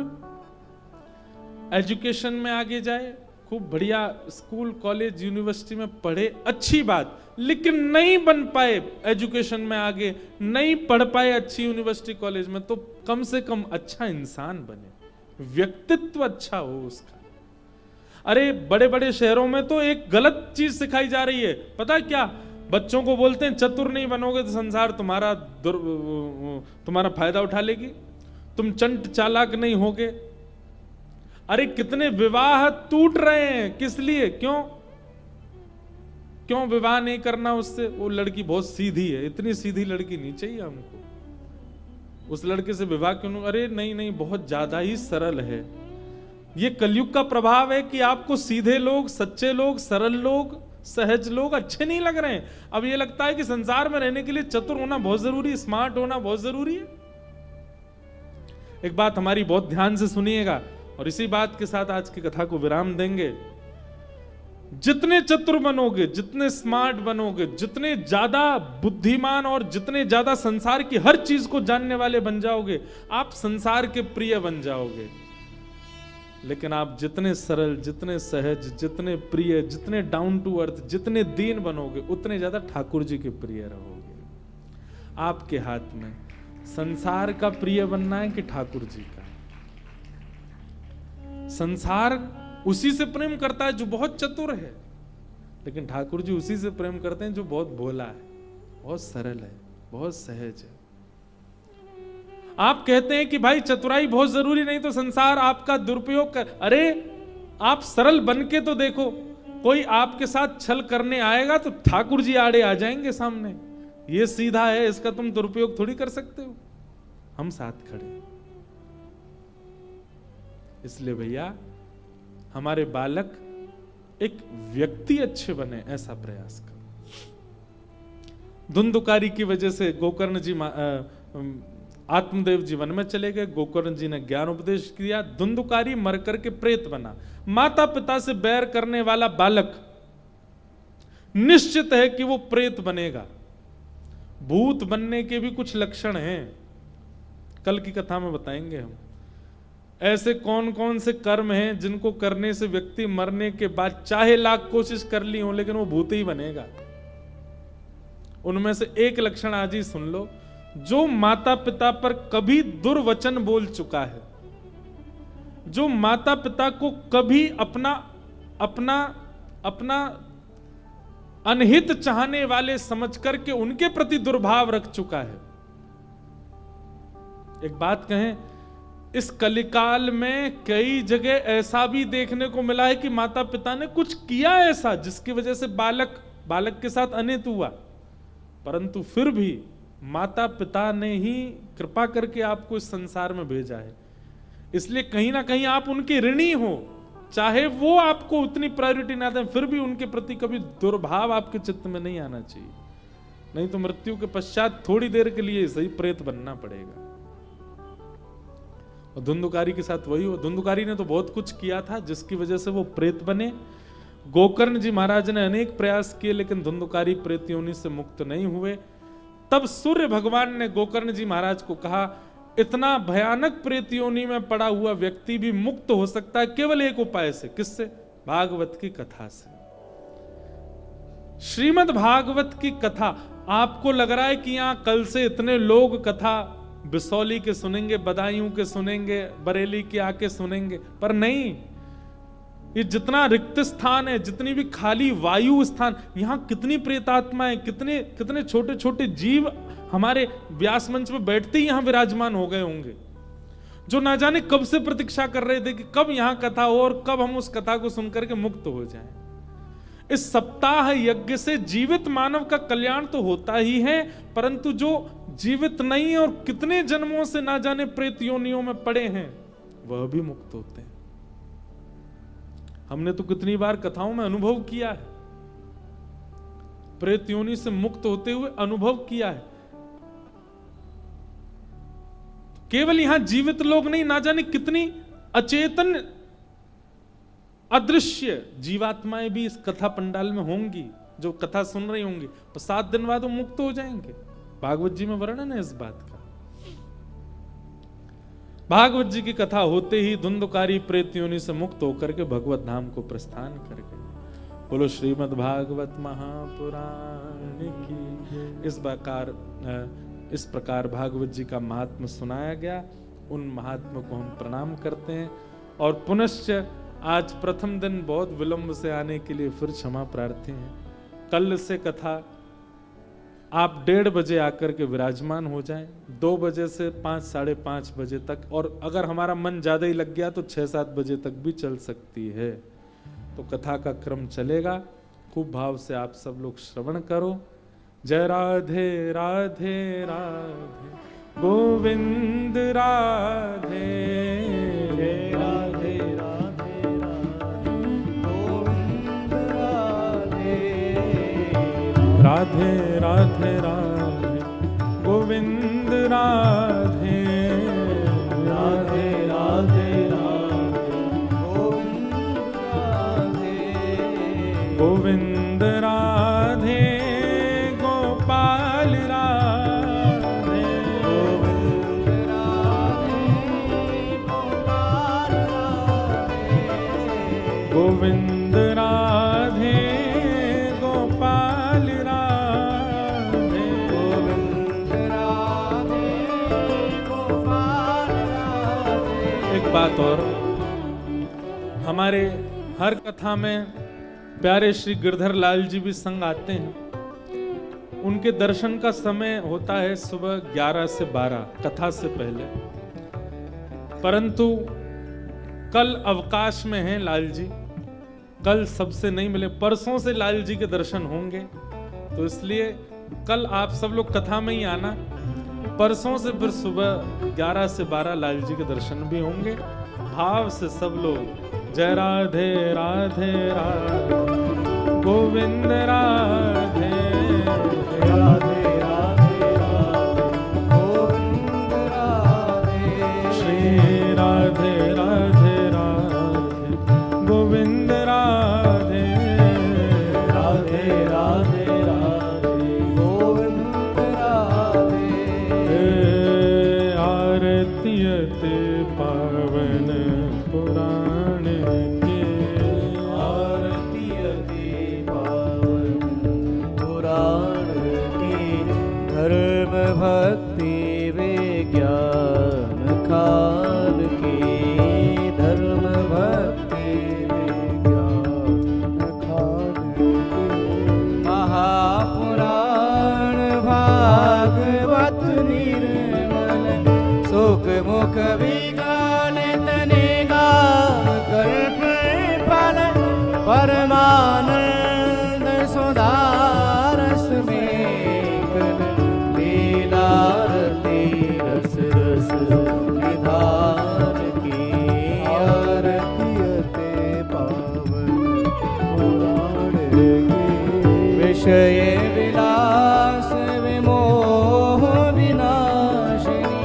एजुकेशन में आगे जाए, खूब बढ़िया स्कूल कॉलेज यूनिवर्सिटी में पढ़े, अच्छी बात, लेकिन नहीं बन पाए एजुकेशन में आगे, नहीं पढ़ पाए अच्छी यूनिवर्सिटी कॉलेज में, तो कम से कम अच्छा इंसान बने, व्यक्तित्व अच्छा हो उसका। अरे बड़े बड़े शहरों में तो एक गलत चीज सिखाई जा रही है, पता है क्या? बच्चों को बोलते हैं चतुर नहीं बनोगे तो संसार तुम्हारा फायदा उठा लेगी, तुम चंट चालाक नहीं होगे। अरे कितने विवाह टूट रहे हैं, किस लिए? क्यों विवाह नहीं करना उससे? वो लड़की बहुत सीधी है, इतनी सीधी लड़की नहीं चाहिए हमको, उस लड़के से विवाह क्यों? अरे नहीं, बहुत ज्यादा ही सरल है। ये कलयुग का प्रभाव है कि आपको सीधे लोग, सच्चे लोग, सरल लोग, सहज लोग अच्छे नहीं लग रहे हैं। अब ये लगता है कि संसार में रहने के लिए चतुर होना बहुत जरूरी है, स्मार्ट होना बहुत जरूरी है। एक बात हमारी बहुत ध्यान से सुनिएगा और इसी बात के साथ आज की कथा को विराम देंगे। जितने चतुर बनोगे, जितने स्मार्ट बनोगे, जितने ज्यादा बुद्धिमान और जितने ज्यादा संसार की हर चीज को जानने वाले बन जाओगे, आप संसार के प्रिय बन जाओगे। लेकिन आप जितने सरल, जितने सहज, जितने प्रिय, जितने डाउन टू अर्थ, जितने दीन बनोगे, उतने ज्यादा ठाकुर जी के प्रिय रहोगे। आपके हाथ में संसार का प्रिय बनना है कि ठाकुर जी का। संसार उसी से प्रेम करता है जो बहुत चतुर है, लेकिन ठाकुर जी उसी से प्रेम करते हैं जो बहुत भोला है, बहुत सरल है, बहुत सहज है। आप कहते हैं कि भाई चतुराई बहुत जरूरी, नहीं तो संसार आपका दुरुपयोग कर। अरे आप सरल बन के तो देखो, कोई आपके साथ छल करने आएगा तो ठाकुर जी आड़े आ जाएंगे सामने, ये सीधा है, इसका तुम दुरुपयोग थोड़ी कर सकते हो, हम साथ खड़े। इसलिए भैया हमारे बालक एक व्यक्ति अच्छे बने, ऐसा प्रयास करो। धुंधुकारी की वजह से गोकर्ण जी आत्मदेव जी वन में चले गए, गोकर्ण जी ने ज्ञान उपदेश किया, धुंधुकारी मर करके प्रेत बना। माता पिता से बैर करने वाला बालक निश्चित है कि वो प्रेत बनेगा। भूत बनने के भी कुछ लक्षण हैं, कल की कथा में बताएंगे हम। ऐसे कौन कौन से कर्म हैं जिनको करने से व्यक्ति मरने के बाद चाहे लाख कोशिश कर ली हो लेकिन वो भूत ही बनेगा। उनमें से एक लक्षण आज ही सुन लो, जो माता पिता पर कभी दुर्वचन बोल चुका है, जो माता पिता को कभी अपना अनहित चाहने वाले समझ करके उनके प्रति दुर्भाव रख चुका है। एक बात कहें, इस कलिकाल में कई जगह ऐसा भी देखने को मिला है कि माता पिता ने कुछ किया ऐसा जिसकी वजह से बालक के साथ अनित हुआ, परंतु फिर भी माता पिता ने ही कृपा करके आपको इस संसार में भेजा है। इसलिए कहीं ना कहीं आप उनके ऋणी हो, चाहे वो आपको उतनी प्रायोरिटी ना दें, फिर भी उनके प्रति कभी दुर्भाव आपके चित्त में नहीं आना चाहिए, नहीं तो मृत्यु के पश्चात थोड़ी देर के लिए सही प्रेत बनना पड़ेगा। और धुंधुकारी के साथ वही हो, धुंधुकारी ने तो बहुत कुछ किया था जिसकी वजह से वो प्रेत बने। गोकर्ण जी महाराज ने अनेक प्रयास किए लेकिन धुंधुकारी प्रेत योनि से मुक्त नहीं हुए। तब सूर्य भगवान ने गोकर्ण जी महाराज को कहा, इतना भयानक प्रेत योनि में पड़ा हुआ व्यक्ति भी मुक्त हो सकता है केवल एक उपाय से। किससे? भागवत की कथा से। श्रीमद् भागवत की कथा, आपको लग रहा है कि यहां कल से इतने लोग कथा बिसौली के सुनेंगे, बदायूं के सुनेंगे, बरेली के आके सुनेंगे, पर नहीं। ये जितना रिक्त स्थान है, जितनी भी खाली वायु स्थान, यहां कितनी प्रेतात्माएं, कितने कितने छोटे छोटे जीव हमारे व्यास मंच में बैठते ही यहां विराजमान हो गए होंगे, जो ना जाने कब से प्रतीक्षा कर रहे थे कि कब यहां कथा हो और कब हम उस कथा को सुनकर के मुक्त हो जाएं। इस सप्ताह यज्ञ से जीवित मानव का कल्याण तो होता ही है, परंतु जो जीवित नहीं है और कितने जन्मों से ना जाने प्रेत योनियों में पड़े हैं, वह भी मुक्त होते हैं। हमने तो कितनी बार कथाओं में अनुभव किया है, प्रेत योनि से मुक्त होते हुए अनुभव किया है। केवल यहां जीवित लोग नहीं, ना जाने कितनी अचेतन अदृश्य जीवात्माएं भी इस कथा पंडाल में होंगी, जो कथा सुन रही होंगी, और 7 दिन बाद वो मुक्त हो जाएंगे। भागवत जी में वर्णन है इस बात का। भागवत जी की कथा होते ही धुंधकारी प्रेत योनि से मुक्त होकर के भगवत धाम को प्रस्थान कर गए। बोलो श्रीमद् भागवत महापुराण की। इस प्रकार भागवत जी का महात्म्य सुनाया गया। उन महात्मा को हम प्रणाम करते हैं और पुनश्च आज प्रथम दिन बहुत विलंब से आने के लिए फिर क्षमा प्रार्थी हैं। कल से कथा आप 1:30 बजे आकर के विराजमान हो जाएं, 2 बजे से 5 साढ़े 5 बजे तक, और अगर हमारा मन ज्यादा ही लग गया तो 6-7 बजे तक भी चल सकती है। तो कथा का क्रम चलेगा, खूब भाव से आप सब लोग श्रवण करो। जय राधे राधे राधे गोविंद राधे राधे राधे गोविंद राधे राधे राधे गोविंद राधे राधे राधे गोविंद राधे गोपाल राधे गोविंद राधे गोपाल राधे गोविंद राधे गोपाल राधे गोविंद राधे गोपाल राधे। एक बात और, हमारे हर कथा में प्यारे श्री गिरधर लाल जी भी संग आते हैं। उनके दर्शन का समय होता है सुबह 11 से 12 कथा से पहले, परंतु कल अवकाश में हैं लाल जी, कल सबसे नहीं मिले। परसों से लाल जी के दर्शन होंगे, तो इसलिए कल आप सब लोग कथा में ही आना। परसों से फिर सुबह 11 से 12 लाल जी के दर्शन भी होंगे। भाव से सब लोग जय राधे राधे राधे गोविंद राधे राधे राधे गोविंद राधे श्री राधे राधे राधे गोविंद राधे राधे राधे राधे गोविंद राधे। आरतियत पावन पुराण के, आरतियत पावन पुराण के, धर्म भक्ति विज्ञान काल के, धर्म भक्ति विज्ञान काल के, महापुराण भागवत निर्मल सुख मुख विज्ञान तने कल्प फल परमानंद सुधारस में लीला रस रस निधान की। आरतियते पावन पुराण के, विषय विलास विमोह विनाशिनी,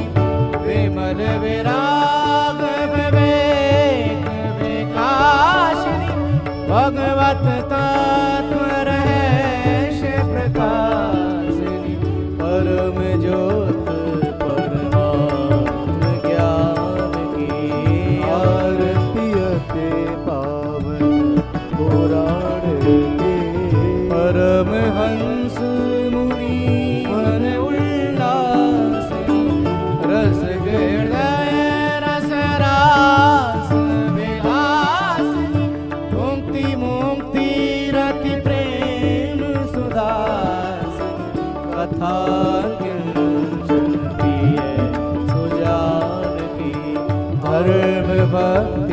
विमल विराग विवेक विकासिनी, भगवत तत्व रहस्य प्रकाशिनी, परम ज्योत परमात्म ज्ञान की। आरतियते पावन कथा कीर्तन पिए सुजान की धर्म भक्त